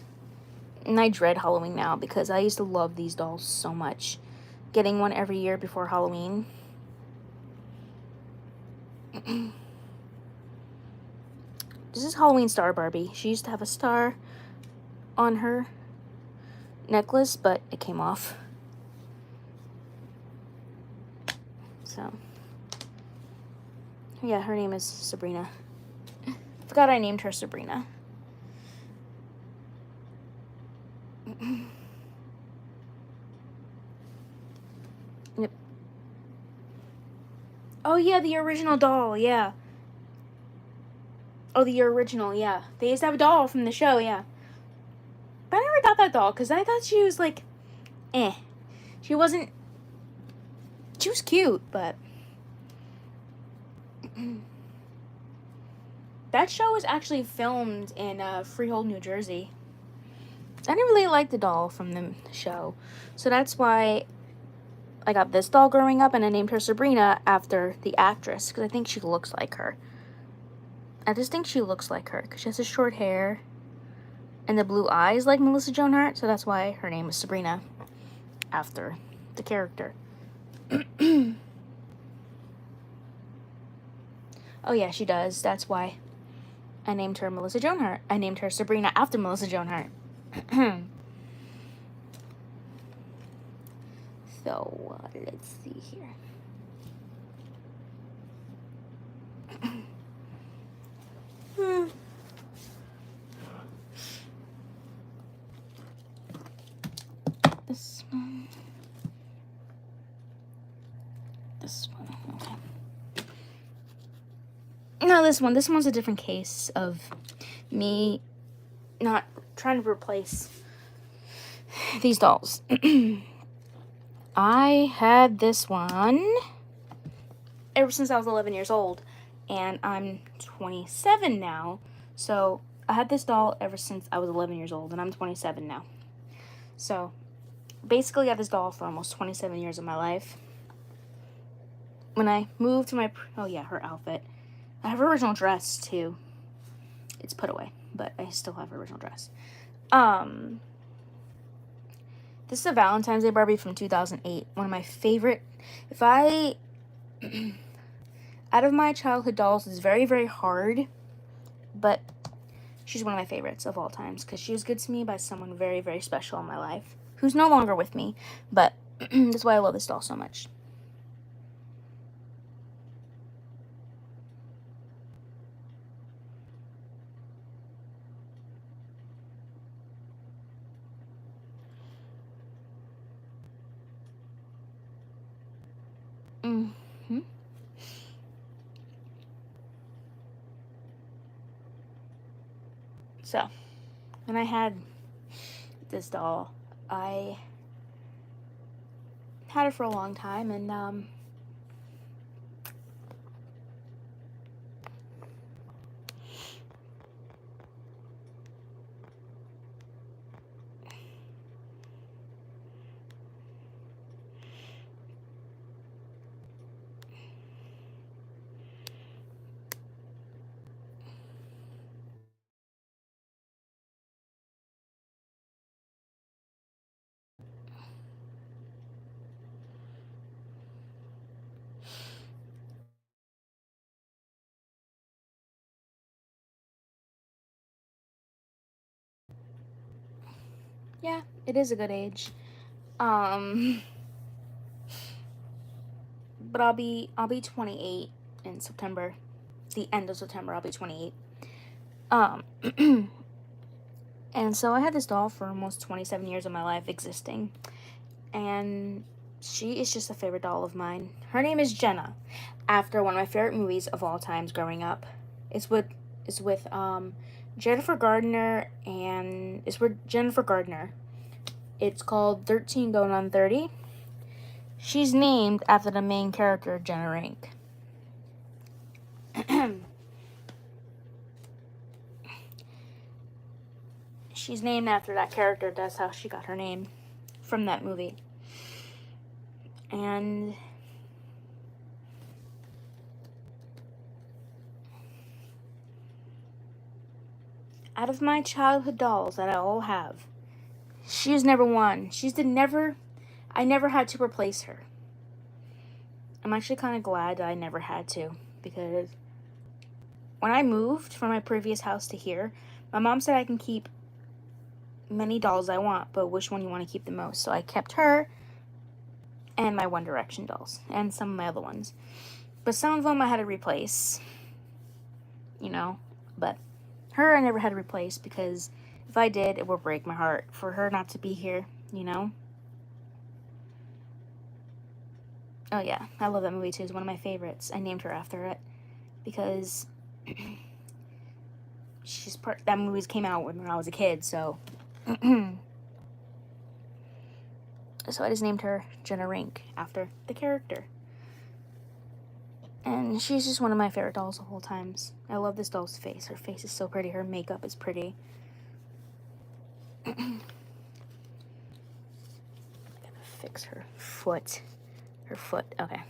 Speaker 1: And I dread Halloween now because I used to love these dolls so much. Getting one every year before Halloween. This is Halloween Star Barbie. She used to have a star on her necklace, but it came off. So, yeah, her name is Sabrina. Forgot I named her Sabrina. Yep. Oh, yeah, the original doll, yeah. Oh, the original, yeah. They used to have a doll from the show, yeah. But I never got that doll, because I thought she was, like, eh. She wasn't... She was cute, but... That show was actually filmed in Freehold, New Jersey. I didn't really like the doll from the show. So that's why I got this doll growing up, and I named her Sabrina after the actress, because I think she looks like her. I just think she looks like her, because she has the short hair and the blue eyes like Melissa Joan Hart, so that's why her name is Sabrina, after the character. Oh yeah, she does. That's why I named her Melissa Joan Hart. I named her Sabrina after Melissa Joan Hart. So, let's see here. This one. This one, okay. No, this one. This one's a different case of me not trying to replace these dolls. I had this one ever since I was 11 years old, and I'm 27 now. So I had this doll ever since I was 11 years old, and I'm 27 now. So basically got this doll for almost 27 years of my life. When I moved to my, oh yeah, her outfit. I have her original dress too. It's put away, but I still have her original dress. This is a Valentine's Day Barbie from 2008. One of my favorite. If I, out of my childhood dolls, it's very, very hard, but she's one of my favorites of all times because she was good to me by someone very, very special in my life who's no longer with me, but that's why I love this doll so much. Mm-hmm. So, when I had this doll, I had it for a long time, and yeah, it is a good age. But I'll be 28 in September. The end of September, I'll be 28. And so I had this doll for almost 27 years of my life existing. And she is just a favorite doll of mine. Her name is Jenna, after one of my favorite movies of all times growing up. It's with Jennifer Gardner, and it's with Jennifer Gardner. It's called 13 Going on 30. She's named after the main character, Jenna Rink. She's named after that character. That's how she got her name from that movie. And out of my childhood dolls that I all have, she's never one. I never had to replace her. I'm actually kind of glad that I never had to, because when I moved from my previous house to here, my mom said I can keep many dolls I want, but which one you want to keep the most? So I kept her and my One Direction dolls and some of my other ones. But some of them I had to replace, but her I never had to replace, because if I did, it would break my heart for her not to be here, Oh yeah, I love that movie too. It's one of my favorites. I named her after it because that movie came out when I was a kid, so so I just named her Jenna Rink after the character. And she's just one of my favorite dolls of all times. I love this doll's face. Her face is so pretty. Her makeup is pretty. Gotta fix her foot. Okay.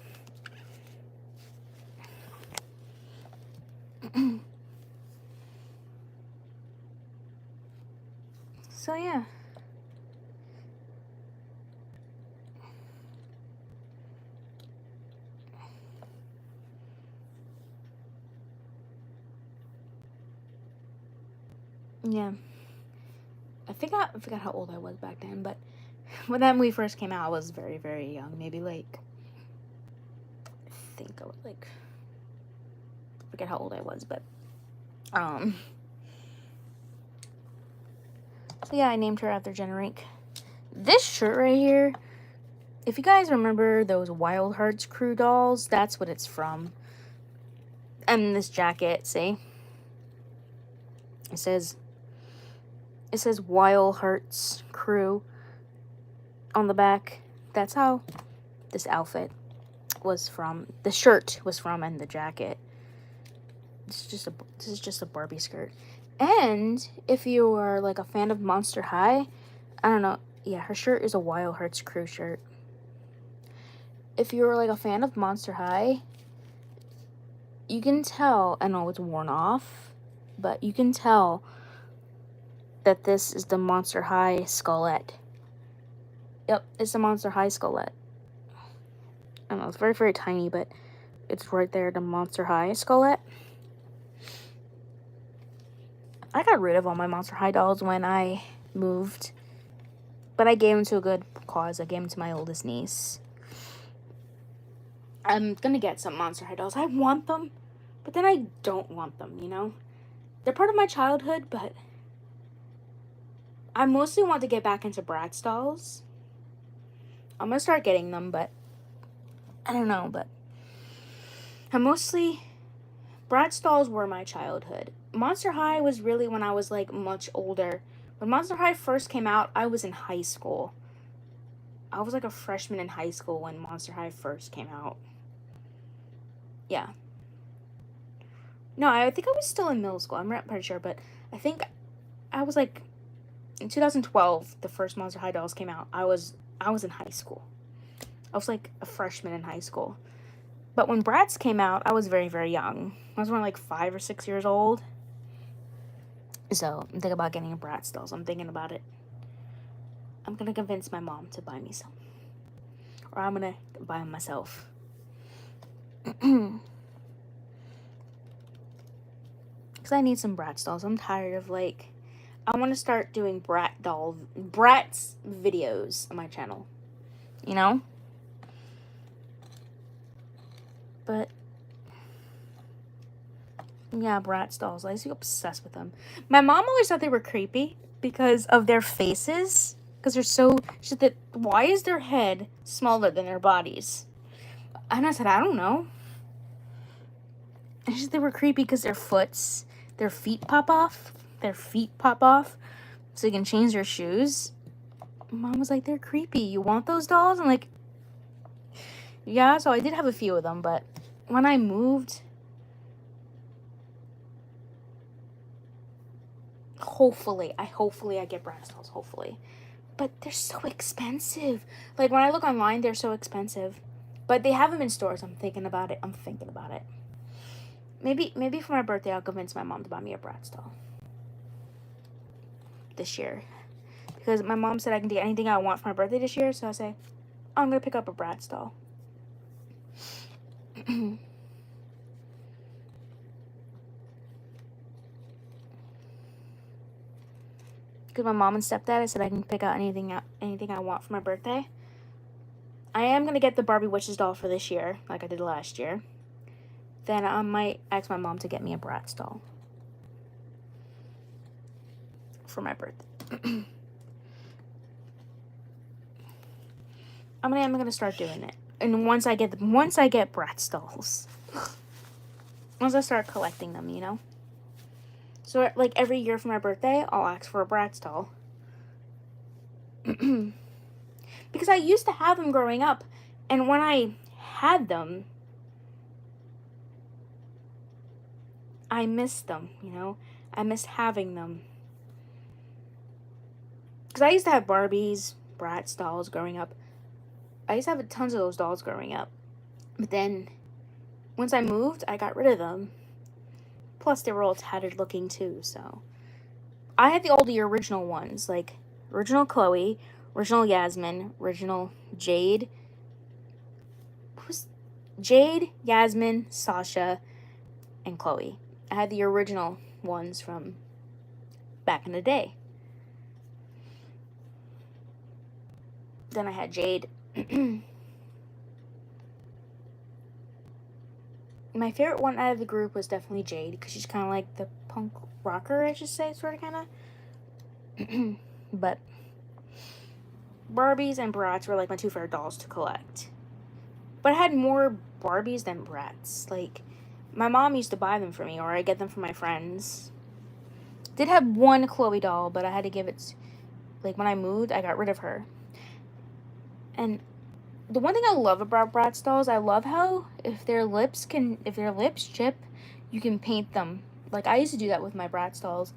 Speaker 1: So yeah. Yeah. I forgot how old I was back then, but when that movie first came out, I was very, very young. Maybe I think I was I forget how old I was, but so yeah, I named her after Jenna Rink. This shirt right here, if you guys remember those Wild Hearts crew dolls, that's what it's from. And this jacket, see? It says Wild Hearts crew on the back. That's how this outfit was from. The shirt was from, and the jacket. This is just a Barbie skirt. And if you are a fan of Monster High, I don't know, Yeah, her shirt is a Wild Hearts crew shirt. If you're like a fan of Monster High, you can tell, I know it's worn off, but you can tell that this is the Monster High Skullette. Yep, it's the Monster High Skullette. I don't know, it's very, very tiny, but it's right there, the Monster High Skullette. I got rid of all my Monster High dolls when I moved, but I gave them to a good cause. I gave them to my oldest niece. I'm gonna get some Monster High dolls. I want them, but then I don't want them, you know? They're part of my childhood, but I mostly want to get back into Bratz dolls. I'm gonna start getting them, but I don't know, but Bratz dolls were my childhood. Monster High was really when I was like much older. When Monster High first came out, I was in high school. I was like a freshman in high school when Monster High first came out. Yeah. No, I think I was still in middle school. I'm not pretty sure, but I think I was like in 2012. The first Monster High dolls came out. I was in high school. I was like a freshman in high school. But when Bratz came out, I was very, very young. I was around like 5 or 6 years old. So I'm thinking about getting a Bratz dolls. I'm thinking about it. I'm gonna convince my mom to buy me some, or I'm gonna buy them myself. Because I need some Bratz dolls. I'm tired of like, I want to start doing Bratz videos on my channel, you know? But yeah, Bratz dolls. I used to be obsessed with them. My mom always thought they were creepy because of their faces. Because they're so... She said, why is their head smaller than their bodies? And I said, I don't know. And she said they were creepy because their feet pop off. Their feet pop off. So you can change their shoes. Mom was like, they're creepy. You want those dolls? I'm like, yeah. So I did have a few of them. But when I moved... Hopefully I get Bratz dolls. Hopefully. But they're so expensive. Like, when I look online, they're so expensive. But they have them in stores. I'm thinking about it. Maybe for my birthday, I'll convince my mom to buy me a Bratz doll. This year. Because my mom said I can get anything I want for my birthday this year. So I say, oh, I'm going to pick up a Bratz doll. Because my mom and stepdad said I can pick out anything I want for my birthday. I am going to get the Barbie Witches doll for this year, like I did last year. Then I might ask my mom to get me a Bratz doll for my birthday. I'm gonna start doing it. And once I get Bratz dolls, once I start collecting them, you know. So, like, every year for my birthday, I'll ask for a Bratz doll. Because I used to have them growing up. And when I had them, I missed them, you know? I missed having them. Because I used to have Barbies, Bratz dolls growing up. I used to have tons of those dolls growing up. But then, once I moved, I got rid of them. Plus, they were all tattered looking too, so. I had the original ones, like original Chloe, original Yasmin, original Jade. Jade, Yasmin, Sasha, and Chloe. I had the original ones from back in the day. Then I had Jade. My favorite one out of the group was definitely Jade, because she's kind of like the punk rocker, I should say, sort of, kind of. But Barbies and Bratz were like my two favorite dolls to collect. But I had more Barbies than Bratz. Like, my mom used to buy them for me, or I get them from my friends. Did have one Chloe doll, but I had to give it, like, when I moved, I got rid of her. And the one thing I love about Bratz dolls, I love how if their lips chip, you can paint them. Like, I used to do that with my Bratz dolls.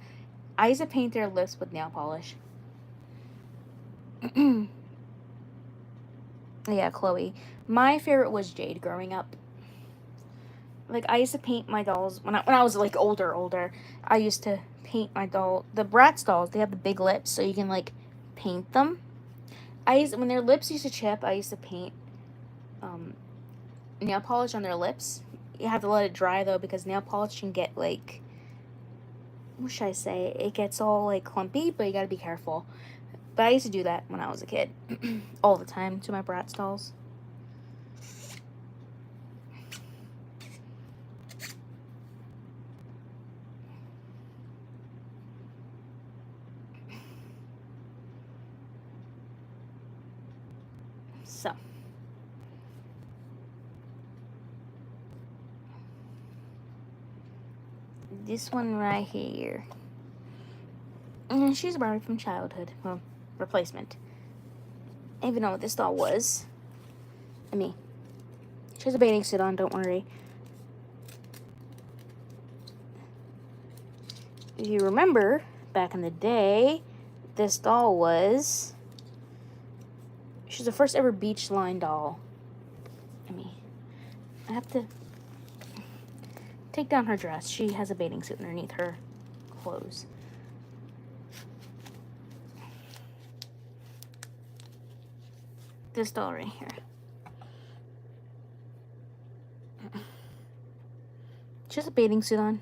Speaker 1: I used to paint their lips with nail polish. Yeah, Chloe. My favorite was Jade growing up. Like, I used to paint my dolls when I was like older. I used to paint my doll. The Bratz dolls, they have the big lips, so you can like paint them. When their lips used to chip, I used to paint nail polish on their lips. You have to let it dry though, because nail polish can get like, what should I say? It gets all like clumpy, but you gotta be careful. But I used to do that when I was a kid, all the time to my Bratz dolls. So. This one right here. And she's a Barbie from childhood. Well, replacement. I don't even know what this doll was. She has a bathing suit on, don't worry. If you remember, back in the day, this doll was... She's the first ever beach line doll. I have to take down her dress. She has a bathing suit underneath her clothes. This doll right here. She has a bathing suit on.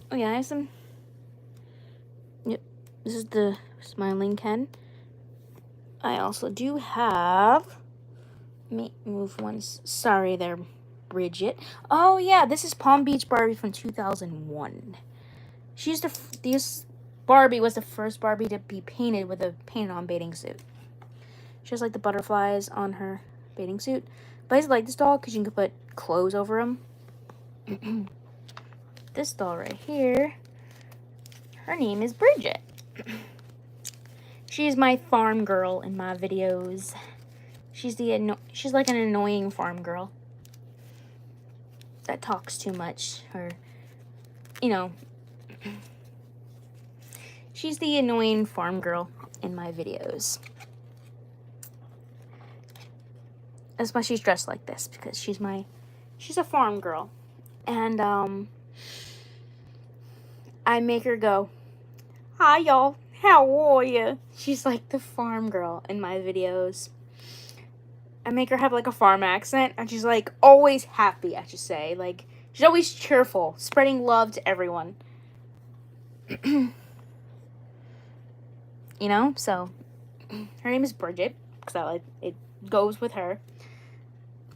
Speaker 1: Oh yeah, I have some... Yep, this is the Smiling Ken. I also do have... Let me move once. Sorry there, Bridget. Oh yeah, this is Palm Beach Barbie from 2001. This Barbie was the first Barbie to be painted with a painted-on bathing suit. She has like the butterflies on her bathing suit. But I just like this doll because you can put clothes over them. This doll right here, her name is Bridget. She's my farm girl in my videos. She's like an annoying farm girl that talks too much, or she's the annoying farm girl in my videos. That's why she's dressed like this, because she's a farm girl. And I make her go, "Hi y'all, how are you?" She's like the farm girl in my videos. I make her have like a farm accent, and she's like always happy, I should say. Like, she's always cheerful, spreading love to everyone. So her name is Bridget, because it goes with her.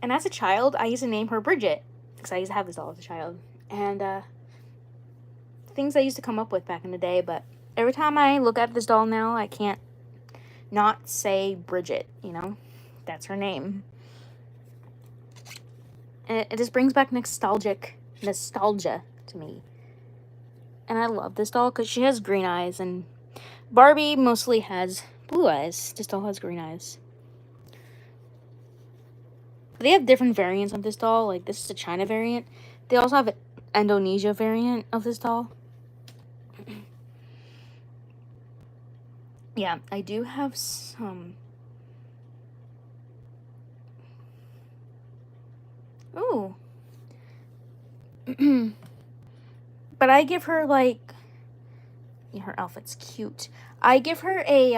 Speaker 1: And as a child, I used to name her Bridget, because I used to have this doll as a child. And things I used to come up with back in the day, but every time I look at this doll now, I can't not say Bridget, That's her name. And it just brings back nostalgia to me. And I love this doll because she has green eyes, and Barbie mostly has blue eyes. This doll has green eyes. They have different variants of this doll. Like, this is a China variant. They also have an Indonesia variant of this doll. Yeah, I do have some... Ooh. But I give her, like... Yeah, her outfit's cute. I give her a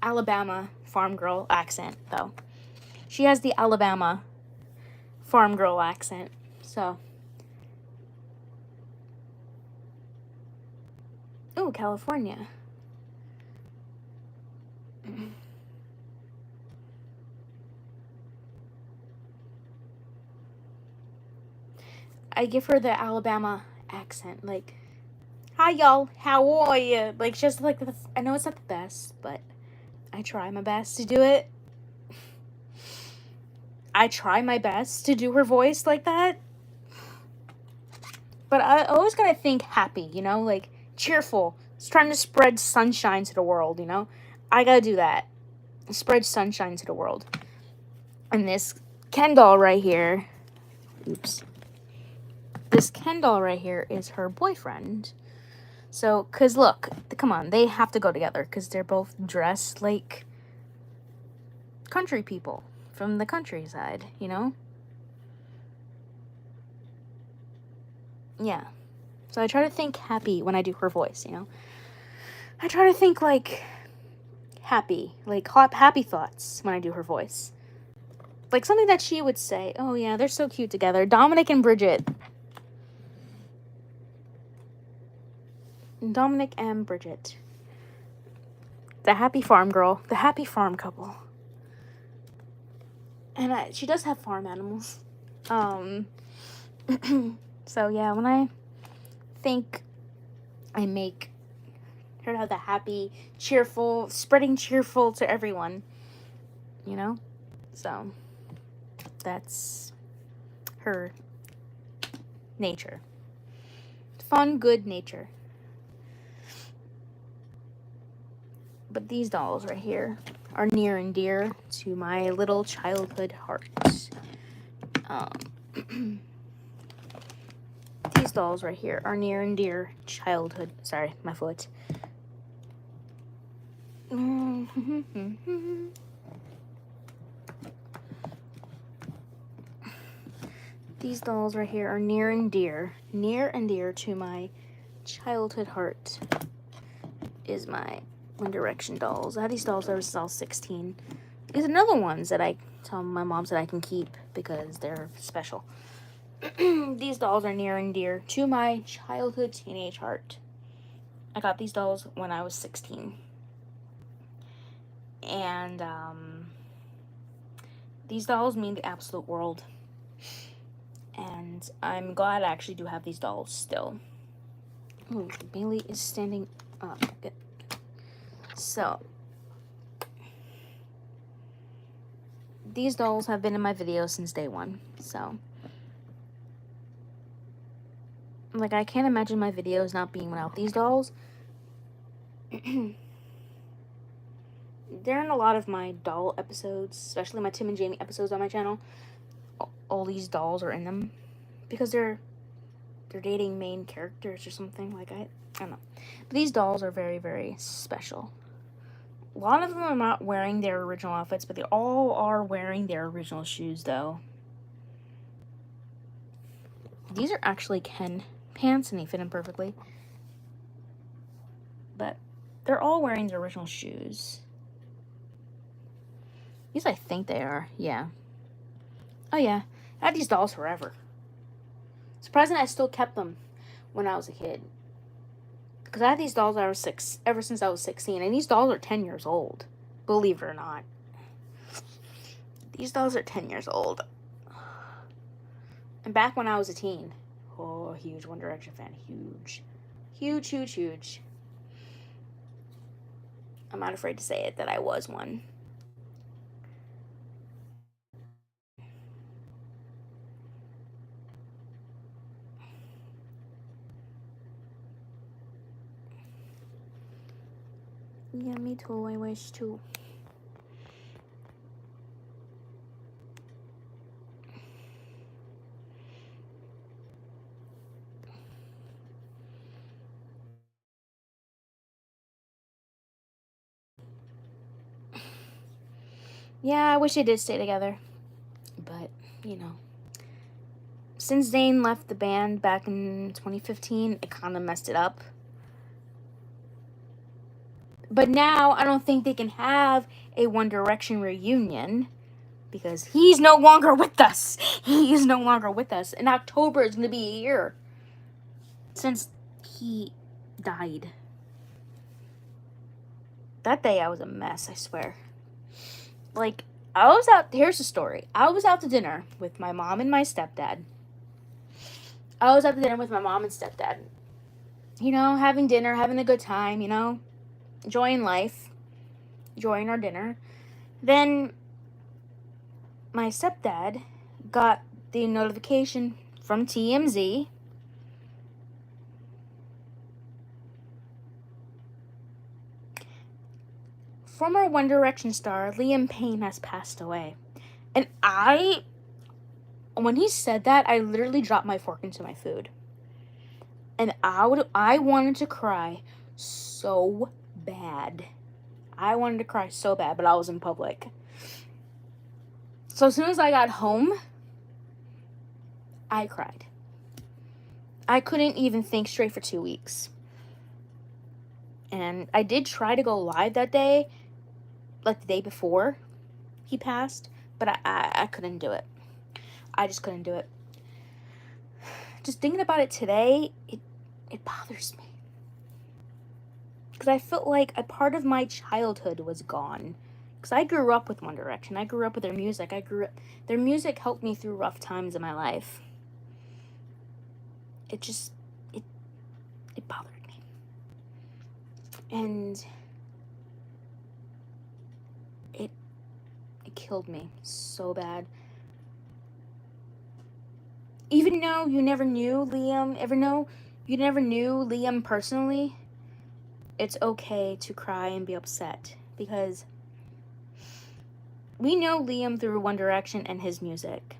Speaker 1: Alabama farm girl accent, though. She has the Alabama farm girl accent, so... Ooh, California. I give her the Alabama accent, like, "Hi y'all, how are you?" Like, just like, I know it's not the best, but I try my best to do it. I try my best to do her voice like that. But I always gotta think happy, you know, like cheerful. It's trying to spread sunshine to the world, you know? I gotta do that. Spread sunshine to the world. And this Ken doll right here, oops. This Ken doll right here is her boyfriend. So, cause look, come on, they have to go together because they're both dressed like country people from the countryside, you know? Yeah. So I try to think happy when I do her voice, you know? I try to think like happy, like happy thoughts when I do her voice. Like something that she would say, oh yeah, they're so cute together. Dominic and Bridget. Dominic and Bridget. The happy farm girl. The happy farm couple. And she does have farm animals. So yeah, when I think I make her have the happy, cheerful, spreading cheerful to everyone, you know? So that's her nature. Fun, good nature. But these dolls right here are near and dear to my little childhood heart. These dolls right here are near and dear childhood. Sorry, my foot. These dolls right here are near and dear to my childhood heart. Is my One Direction dolls. I had these dolls ever since I was 16. These are another ones that I tell my mom that I can keep because they're special. These dolls are near and dear to my childhood teenage heart. I got these dolls when I was 16. And these dolls mean the absolute world. And I'm glad I actually do have these dolls still. Ooh, Bailey is standing up. Good. So, these dolls have been in my videos since day one. So, like, I can't imagine my videos not being without these dolls. They're in a lot of my doll episodes, especially my Tim and Jamie episodes on my channel. All these dolls are in them because they're dating main characters or something. Like, I don't know. But these dolls are very, very special. A lot of them are not wearing their original outfits, but they all are wearing their original shoes, though. These are actually Ken pants, and they fit them perfectly. But they're all wearing their original shoes. These I think they are, yeah. Oh, yeah. I had these dolls forever. Surprising I still kept them when I was a kid. Because I had these dolls ever since I was 16. And these dolls are 10 years old. Believe it or not. These dolls are 10 years old. And back when I was a teen. Oh, a huge One Direction fan. Huge. Huge, huge, huge. I'm not afraid to say it that I was one. Yeah, me too. I wish to. Yeah, I wish they did stay together. But, you know. Since Zayn left the band back in 2015, it kind of messed it up. But now, I don't think they can have a One Direction reunion. Because he's no longer with us. He is no longer with us. In October, it's going to be a year since he died. That day, I was a mess, I swear. Like, I was out, here's the story. I was out to dinner with my mom and my stepdad. You know, having dinner, having a good time, you know, enjoying life, enjoying our dinner. Then my stepdad got the notification from TMZ. Former One Direction star Liam Payne has passed away. And when he said that, I literally dropped my fork into my food. And I wanted to cry so bad. I wanted to cry so bad, but I was in public. So as soon as I got home, I cried. I couldn't even think straight for 2 weeks. And I did try to go live that day, like the day before he passed, but I couldn't do it. I just couldn't do it. Just thinking about it today, it bothers me. Because I felt like a part of my childhood was gone. Because I grew up with One Direction. I grew up with their music. Their music helped me through rough times in my life. It bothered me. And it killed me so bad. Even though you never knew Liam personally, it's okay to cry and be upset, because we know Liam through One Direction and his music.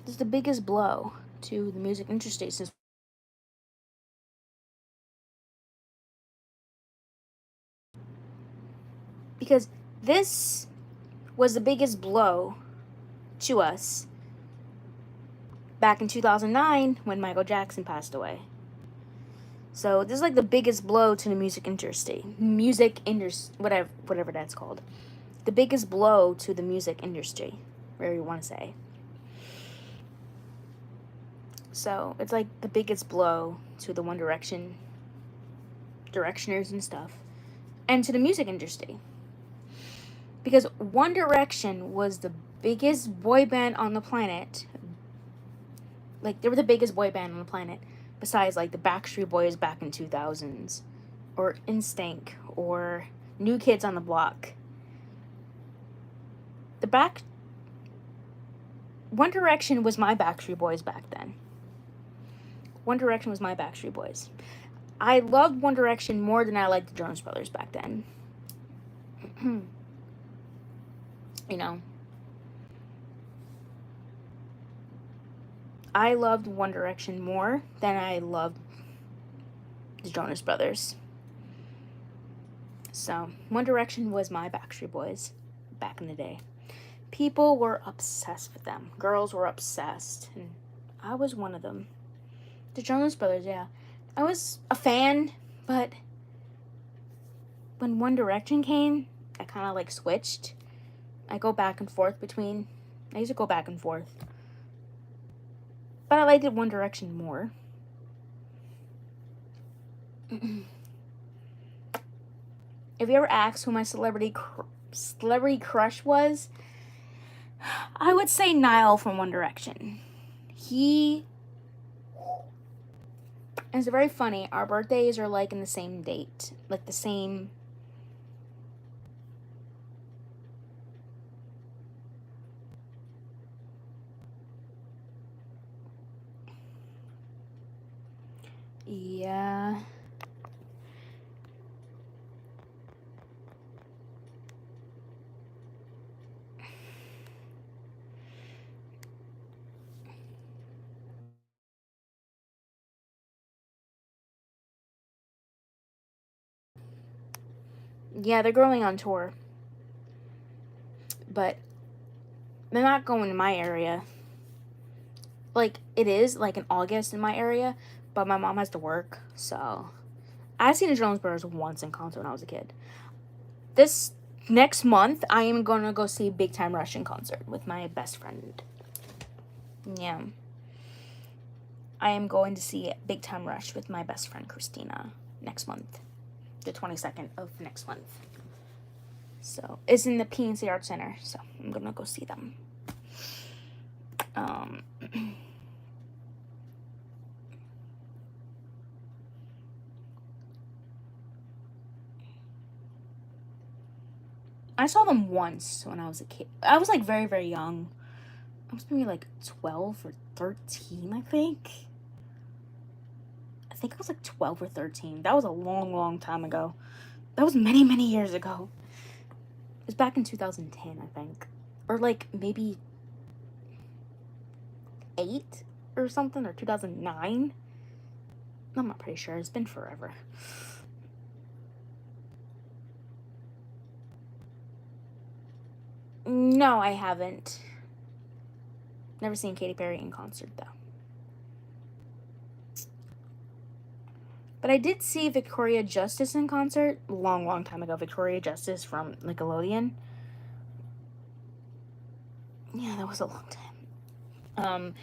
Speaker 1: This is the biggest blow to the music industry since because this was the biggest blow to us back in 2009 when Michael Jackson passed away. So this is like the biggest blow to the music industry. Whatever that's called. The biggest blow to the music industry, whatever you want to say. So it's like the biggest blow to the One Direction directioners and stuff, and to the music industry. Because One Direction was the biggest boy band on the planet. Like, they were the biggest boy band on the planet, besides like the Backstreet Boys back in 2000s, or NSYNC, or New Kids on the Block. One Direction was my Backstreet Boys back then. One Direction was my Backstreet Boys. I loved One Direction more than I liked the Jonas Brothers back then. You know, I loved One Direction more than I loved the Jonas Brothers. So, One Direction was my Backstreet Boys back in the day. People were obsessed with them. Girls were obsessed. And I was one of them. The Jonas Brothers, yeah. I was a fan, but when One Direction came, I kind of like switched. I used to go back and forth. But I liked One Direction more. If you ever asked who my celebrity crush was, I would say Niall from One Direction. And it's very funny. Our birthdays are like in the same date. Like the same. Yeah. Yeah, they're going on tour. But they're not going to my area. Like, it is, like, in August in my area, but my mom has to work, so I've seen the Jonas Brothers once in concert when I was a kid. This next month, I am going to go see Big Time Rush in concert with my best friend. Yeah. I am going to see Big Time Rush with my best friend, Christina, next month. The 22nd of next month. So, it's in the PNC Arts Center, so I'm going to go see them. I saw them once when I was a kid. I was, like, very, very young. I was maybe, like, 12 or 13, I think. I think I was, like, 12 or 13. That was a long, long time ago. That was many, many years ago. It was back in 2010, I think. Or, like, maybe 8 or something, or 2009. I'm not pretty sure. It's been forever. No, I haven't. Never seen Katy Perry in concert, though. But I did see Victoria Justice in concert a long, long time ago. Victoria Justice from Nickelodeon. Yeah, that was a long time.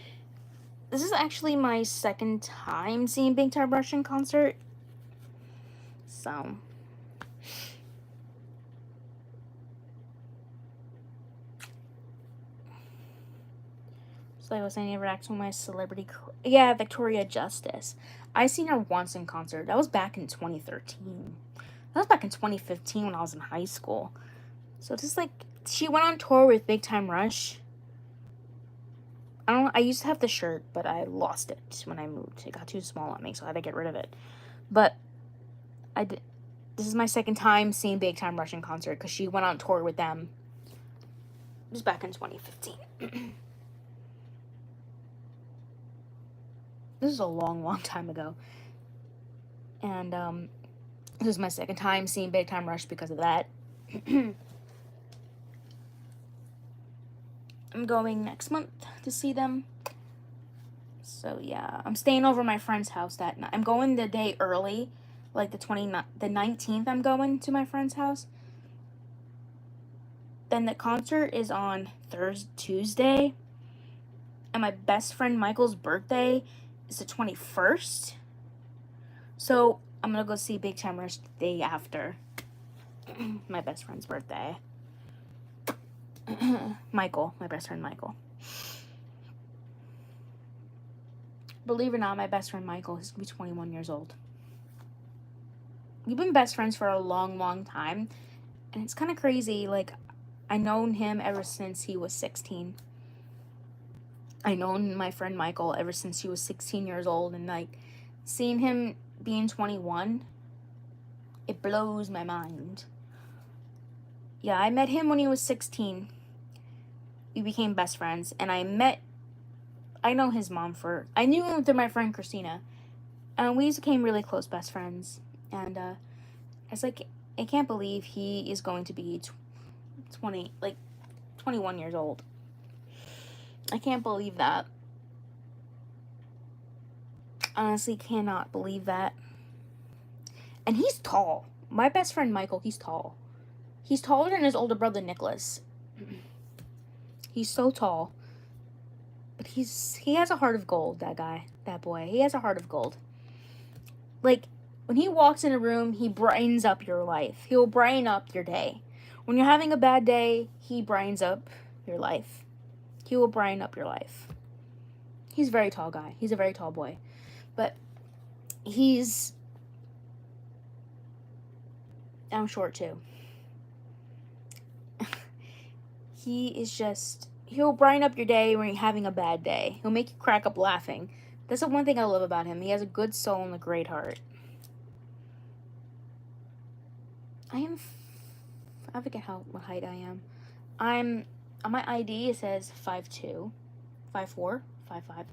Speaker 1: This is actually my second time seeing Big Time Rush in concert. So. So I was saying, never asked my celebrity. Yeah, Victoria Justice. I seen her once in concert. That was back in 2013. That was back in 2015 when I was in high school. So just like, she went on tour with Big Time Rush. I used to have the shirt, but I lost it when I moved. It got too small on me, so I had to get rid of it. But this is my second time seeing Big Time Rush in concert, because she went on tour with them. It was back in 2015. This is a long, long time ago. And, this is my second time seeing Big Time Rush because of that. I'm going next month to see them. So, yeah. I'm staying over my friend's house that night. I'm going the day early. Like, the 19th, I'm going to my friend's house. Then the concert is on Tuesday. And my best friend Michael's birthday is the 21st. So, I'm going to go see Big Time Rush the day after my best friend's birthday. Michael, my best friend Michael. Believe it or not, my best friend Michael is going to be 21 years old. We've been best friends for a long, long time. And it's kind of crazy. Like, I've known him ever since he was 16. I've known my friend Michael ever since he was 16 years old. And, like, seeing him being 21, it blows my mind. Yeah, I met him when he was 16. We became best friends. And I know his mom I knew him through my friend Christina. And we became really close best friends. And, it's like, I can't believe he is going to be 21 years old. I can't believe that. Honestly, cannot believe that. And he's tall. My best friend Michael, he's tall. He's taller than his older brother Nicholas. He's so tall. But he has a heart of gold, that boy. He has a heart of gold. Like, when he walks in a room, he brightens up your life. He'll brighten up your day. When you're having a bad day, he brightens up your life. He will brighten up your life. He's a very tall guy. He's a very tall boy. But I'm short too. He'll brighten up your day when you're having a bad day. He'll make you crack up laughing. That's the one thing I love about him. He has a good soul and a great heart. I forget what height I am. On my ID, it says 5'2", 5'4", 5'5".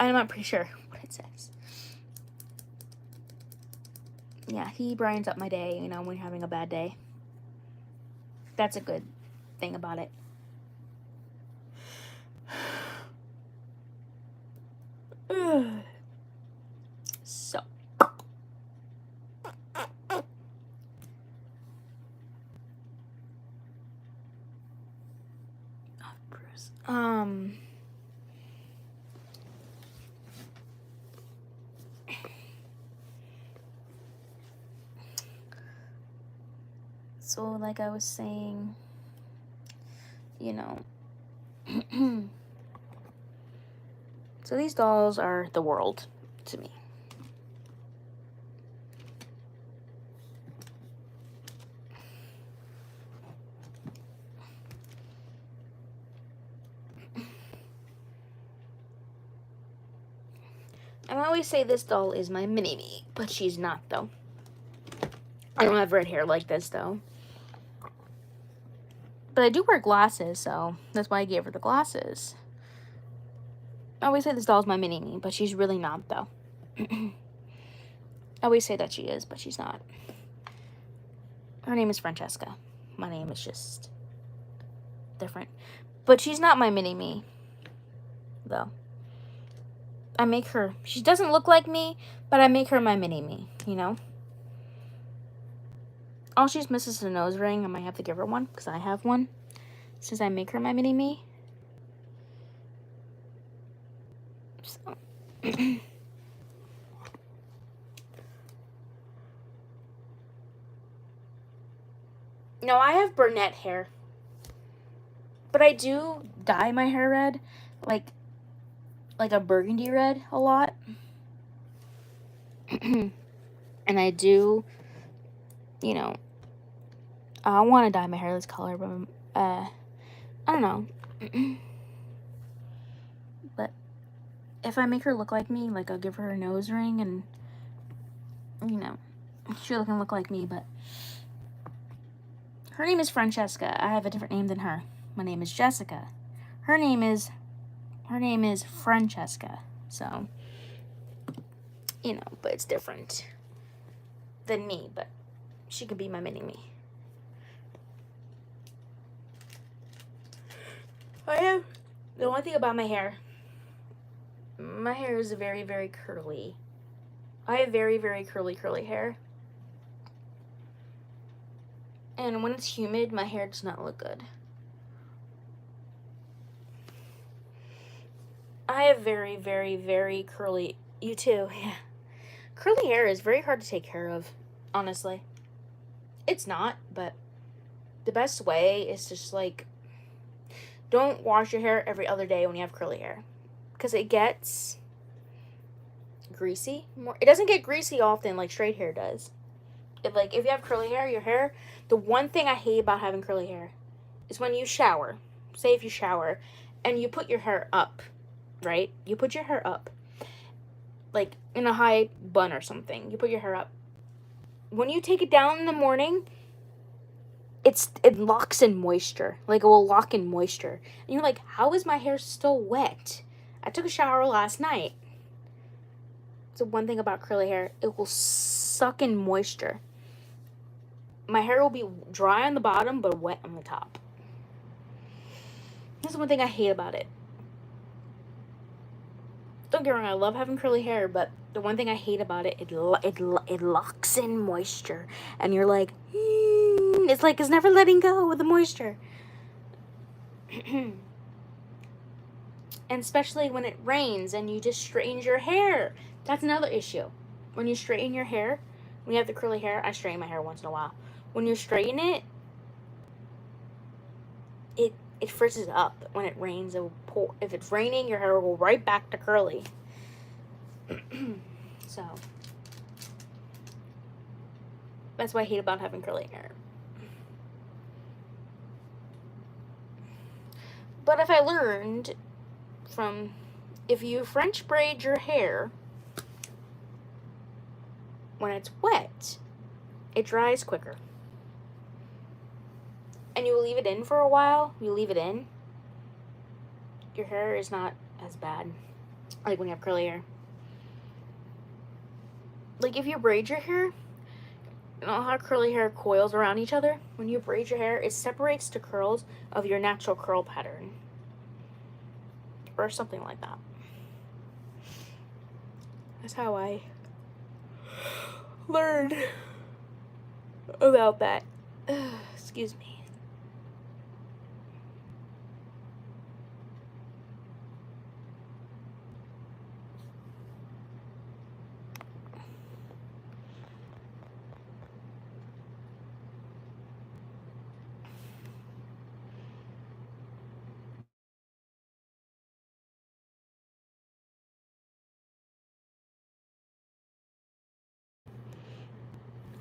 Speaker 1: I'm not pretty sure what it says. Yeah, he brightens up my day, when you're having a bad day. That's a good thing about it. So, Bruce. So, like I was saying, you know, so these dolls are the world to me. And I always say this doll is my mini-me, but she's not, though. I don't have red hair like this, though. But I do wear glasses, so that's why I gave her the glasses. I always say this doll's my mini-me, but she's really not, though. I always say that she is, but she's not. Her name is Francesca. My name is just different. But she's not my mini-me, though. I make her, she doesn't look like me, but I make her my mini-me, you know? All she's misses is a nose ring. I might have to give her one, because I have one, since I make her my mini-me. So. No, I have brunette hair. But I do dye my hair red, like a burgundy red a lot. And I do, you know, I want to dye my hair this color, but I don't know. But if I make her look like me, like I'll give her a nose ring and, you know, she'll look like me, but her name is Francesca. I have a different name than her. My name is Jessica. Her name is Francesca. So, you know, but it's different than me, but she could be my mini-me. The one thing about my hair is very, very curly. I have very, very curly hair. And when it's humid, my hair does not look good. I have very, very, very curly, you too, yeah. Curly hair is very hard to take care of, honestly. It's not, but the best way is just like, don't wash your hair every other day when you have curly hair, because it gets greasy more. It doesn't get greasy often like straight hair does. If you have curly hair, your hair, the one thing I hate about having curly hair is when you shower. Say if you shower and you put your hair up, right? You put your hair up, like in a high bun or something. You put your hair up. When you take it down in the morning, it locks in moisture. Like, it will lock in moisture. And you're like, how is my hair still wet? I took a shower last night. So one thing about curly hair, it will suck in moisture. My hair will be dry on the bottom, but wet on the top. That's one thing I hate about it. Don't get me wrong, I love having curly hair, but the one thing I hate about it, it locks in moisture. And you're like, it's like it's never letting go with the moisture. And especially when it rains and you just straighten your hair. That's another issue. When you straighten your hair, when you have the curly hair, I straighten my hair once in a while. When you straighten it, it frizzes up. When it rains, it will pour. If it's raining, your hair will go right back to curly. So that's what I hate about having curly hair. But if I learned from, if you French braid your hair when it's wet, it dries quicker. And you leave it in for a while, you leave it in, your hair is not as bad, like when you have curly hair. Like, if you braid your hair, you know how curly hair coils around each other? When you braid your hair, it separates the curls of your natural curl pattern. Or something like that. That's how I learned about that. Excuse me.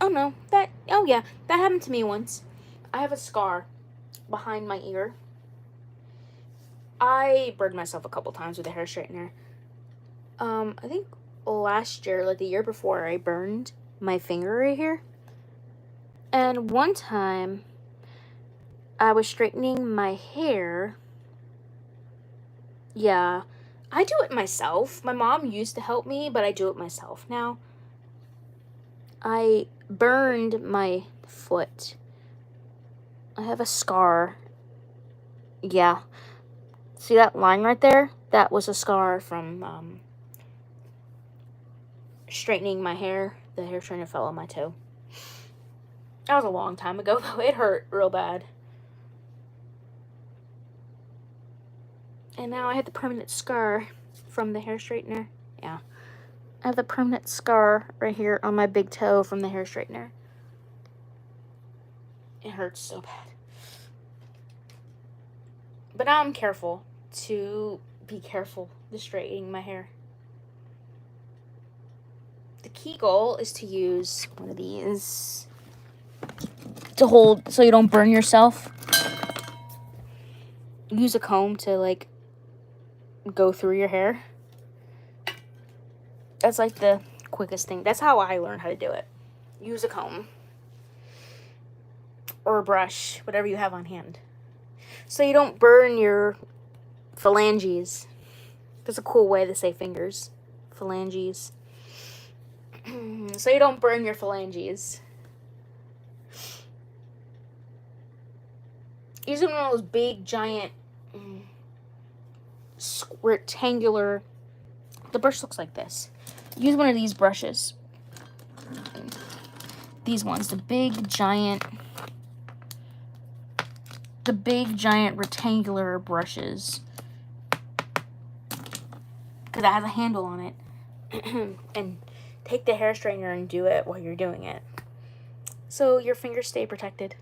Speaker 1: Oh no, yeah, that happened to me once. I have a scar behind my ear. I burned myself a couple times with a hair straightener. I think last year, like the year before, I burned my finger right here. And one time, I was straightening my hair. Yeah, I do it myself. My mom used to help me, but I do it myself now. I burned my foot. I have a scar. Yeah. See that line right there? That was a scar from straightening my hair. The hair straightener fell on my toe. That was a long time ago, though. It hurt real bad. And now I have the permanent scar from the hair straightener. Yeah. I have the permanent scar right here on my big toe from the hair straightener. It hurts so bad. But now I'm careful to be careful with straightening my hair. The key goal is to use one of these to hold so you don't burn yourself. Use a comb to like go through your hair. That's like the quickest thing. That's how I learned how to do it. Use a comb or a brush, whatever you have on hand, so you don't burn your phalanges. That's a cool way to say fingers. Phalanges. So you don't burn your phalanges. Using one of those big, giant, rectangular... The brush looks like this. Use one of these brushes. These ones. The big, giant rectangular brushes. Because that has a handle on it. And take the hair straightener and do it while you're doing it, so your fingers stay protected.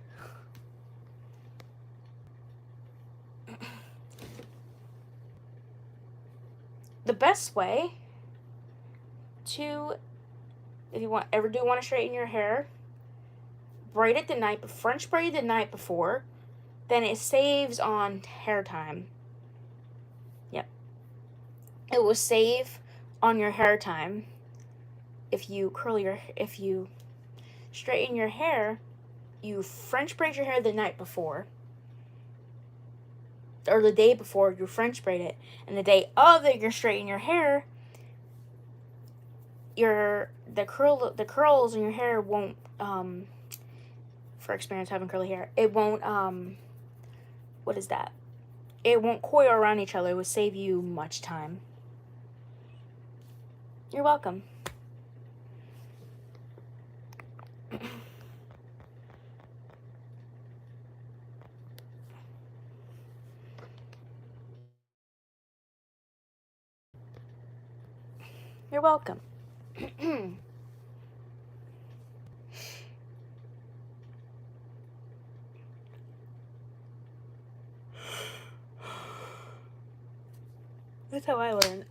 Speaker 1: The best way to, if you ever do want to straighten your hair, braid it French braid the night before, then it saves on hair time. Yep. It will save on your hair time. If you straighten your hair, you French braid your hair the night before, or the day before you French braid it, and the day of that you're straightening your hair, the curls in your hair won't, for experience having curly hair, it won't, what is that? It won't coil around each other. It will save you much time. You're welcome. You're welcome. That's how I learn.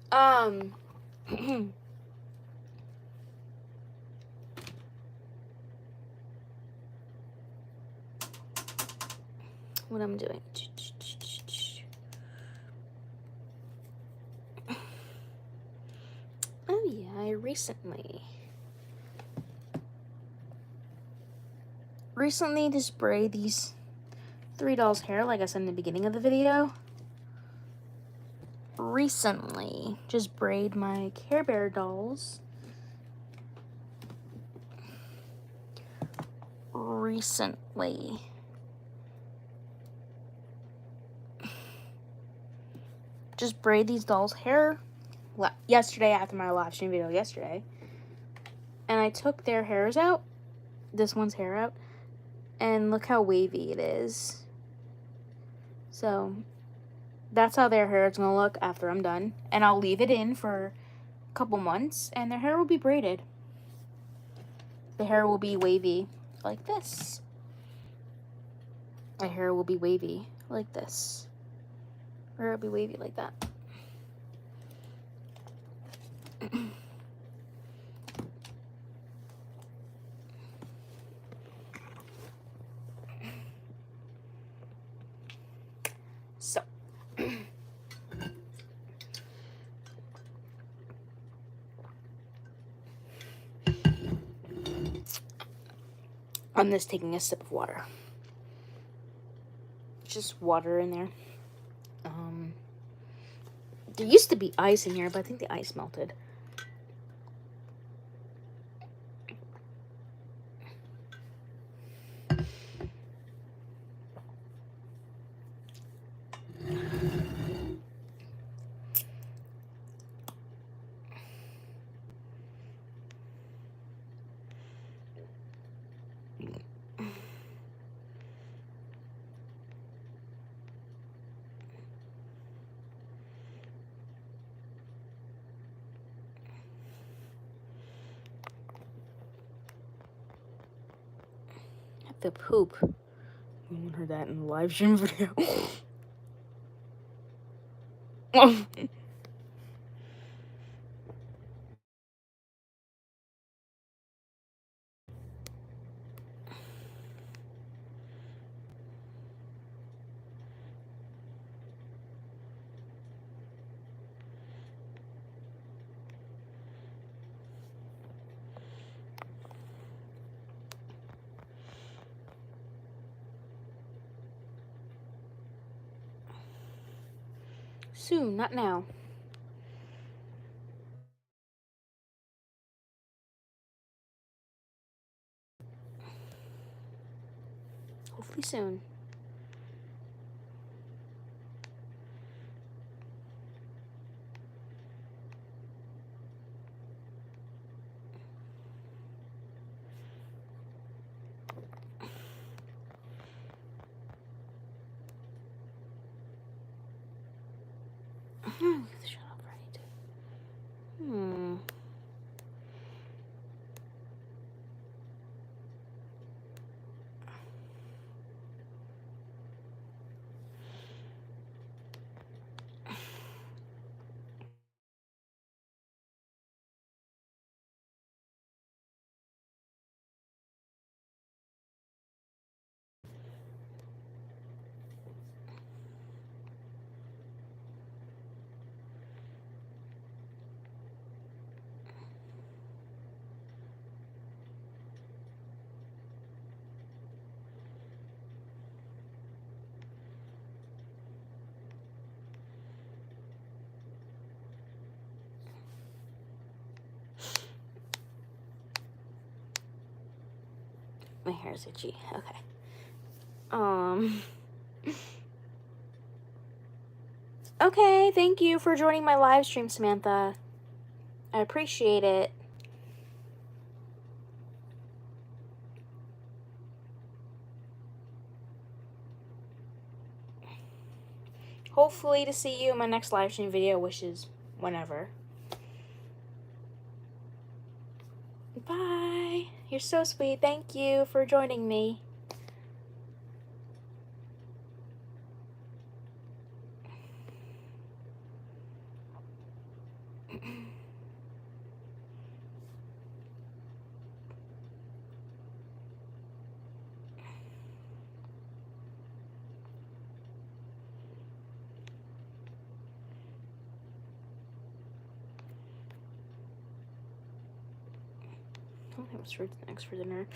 Speaker 1: What I'm doing. Oh yeah, I recently just braid these 3 dolls' hair, like I said in the beginning of the video. Recently, just braid my Care Bear dolls. Recently. Just braid these dolls' hair yesterday after my live stream video yesterday. And I took their hairs out, this one's hair out, and look how wavy it is. So that's how their hair is going to look after I'm done. And I'll leave it in for a couple months, and their hair will be braided. The hair will be wavy like this. My hair will be wavy like this. Or it'll be wavy like that. I'm just taking a sip of water. Just water in there. There used to be ice in here, but I think the ice melted. The poop. No one heard that in the live stream video. Soon, not now. Hopefully soon. Shut up, right? My hair is itchy. Okay. Okay, thank you for joining my live stream, Samantha. I appreciate it. Hopefully to see you in my next live stream video, which is whenever. Bye. You're so sweet. Thank you for joining me. Okay, what's for next for dinner?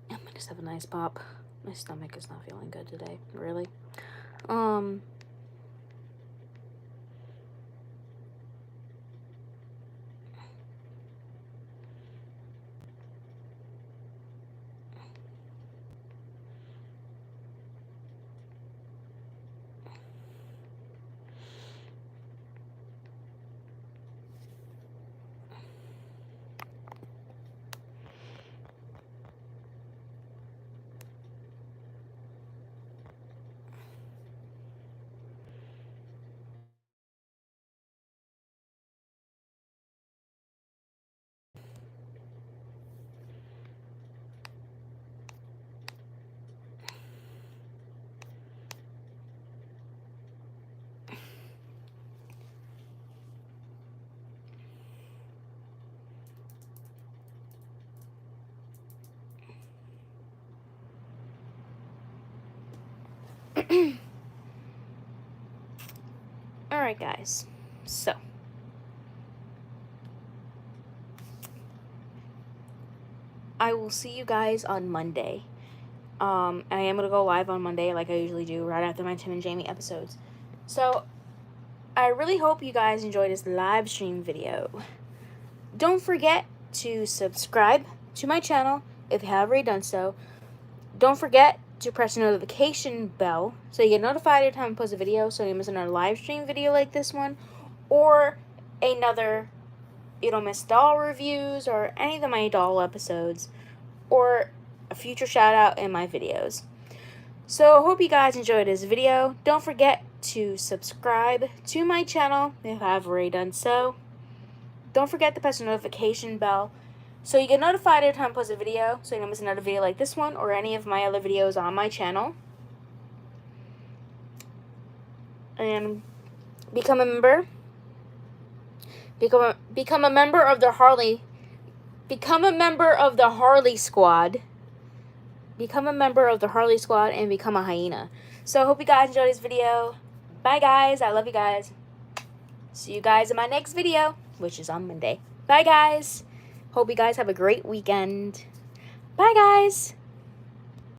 Speaker 1: I might just have a nice pop. My stomach is not feeling good today. Really. Alright, guys. So, I will see you guys on Monday. I am going to go live on Monday like I usually do right after my Tim and Jamie episodes. So, I really hope you guys enjoyed this live stream video. Don't forget to subscribe to my channel if you have already done so. Don't forget to press the notification bell so you get notified every time I post a video, so you don't miss another live stream video like this one, or another, you don't miss doll reviews or any of my doll episodes, or a future shout out in my videos. So I hope you guys enjoyed this video. Don't forget to subscribe to my channel if I've already done so. Don't forget to press the notification bell so you get notified every time I post a video, so you don't miss another video like this one or any of my other videos on my channel. And become a member. Become a member of the Harley. Become a member of the Harley squad. Become a member of the Harley squad and become a hyena. So I hope you guys enjoyed this video. Bye guys. I love you guys. See you guys in my next video, which is on Monday. Bye guys. Hope you guys have a great weekend. Bye guys.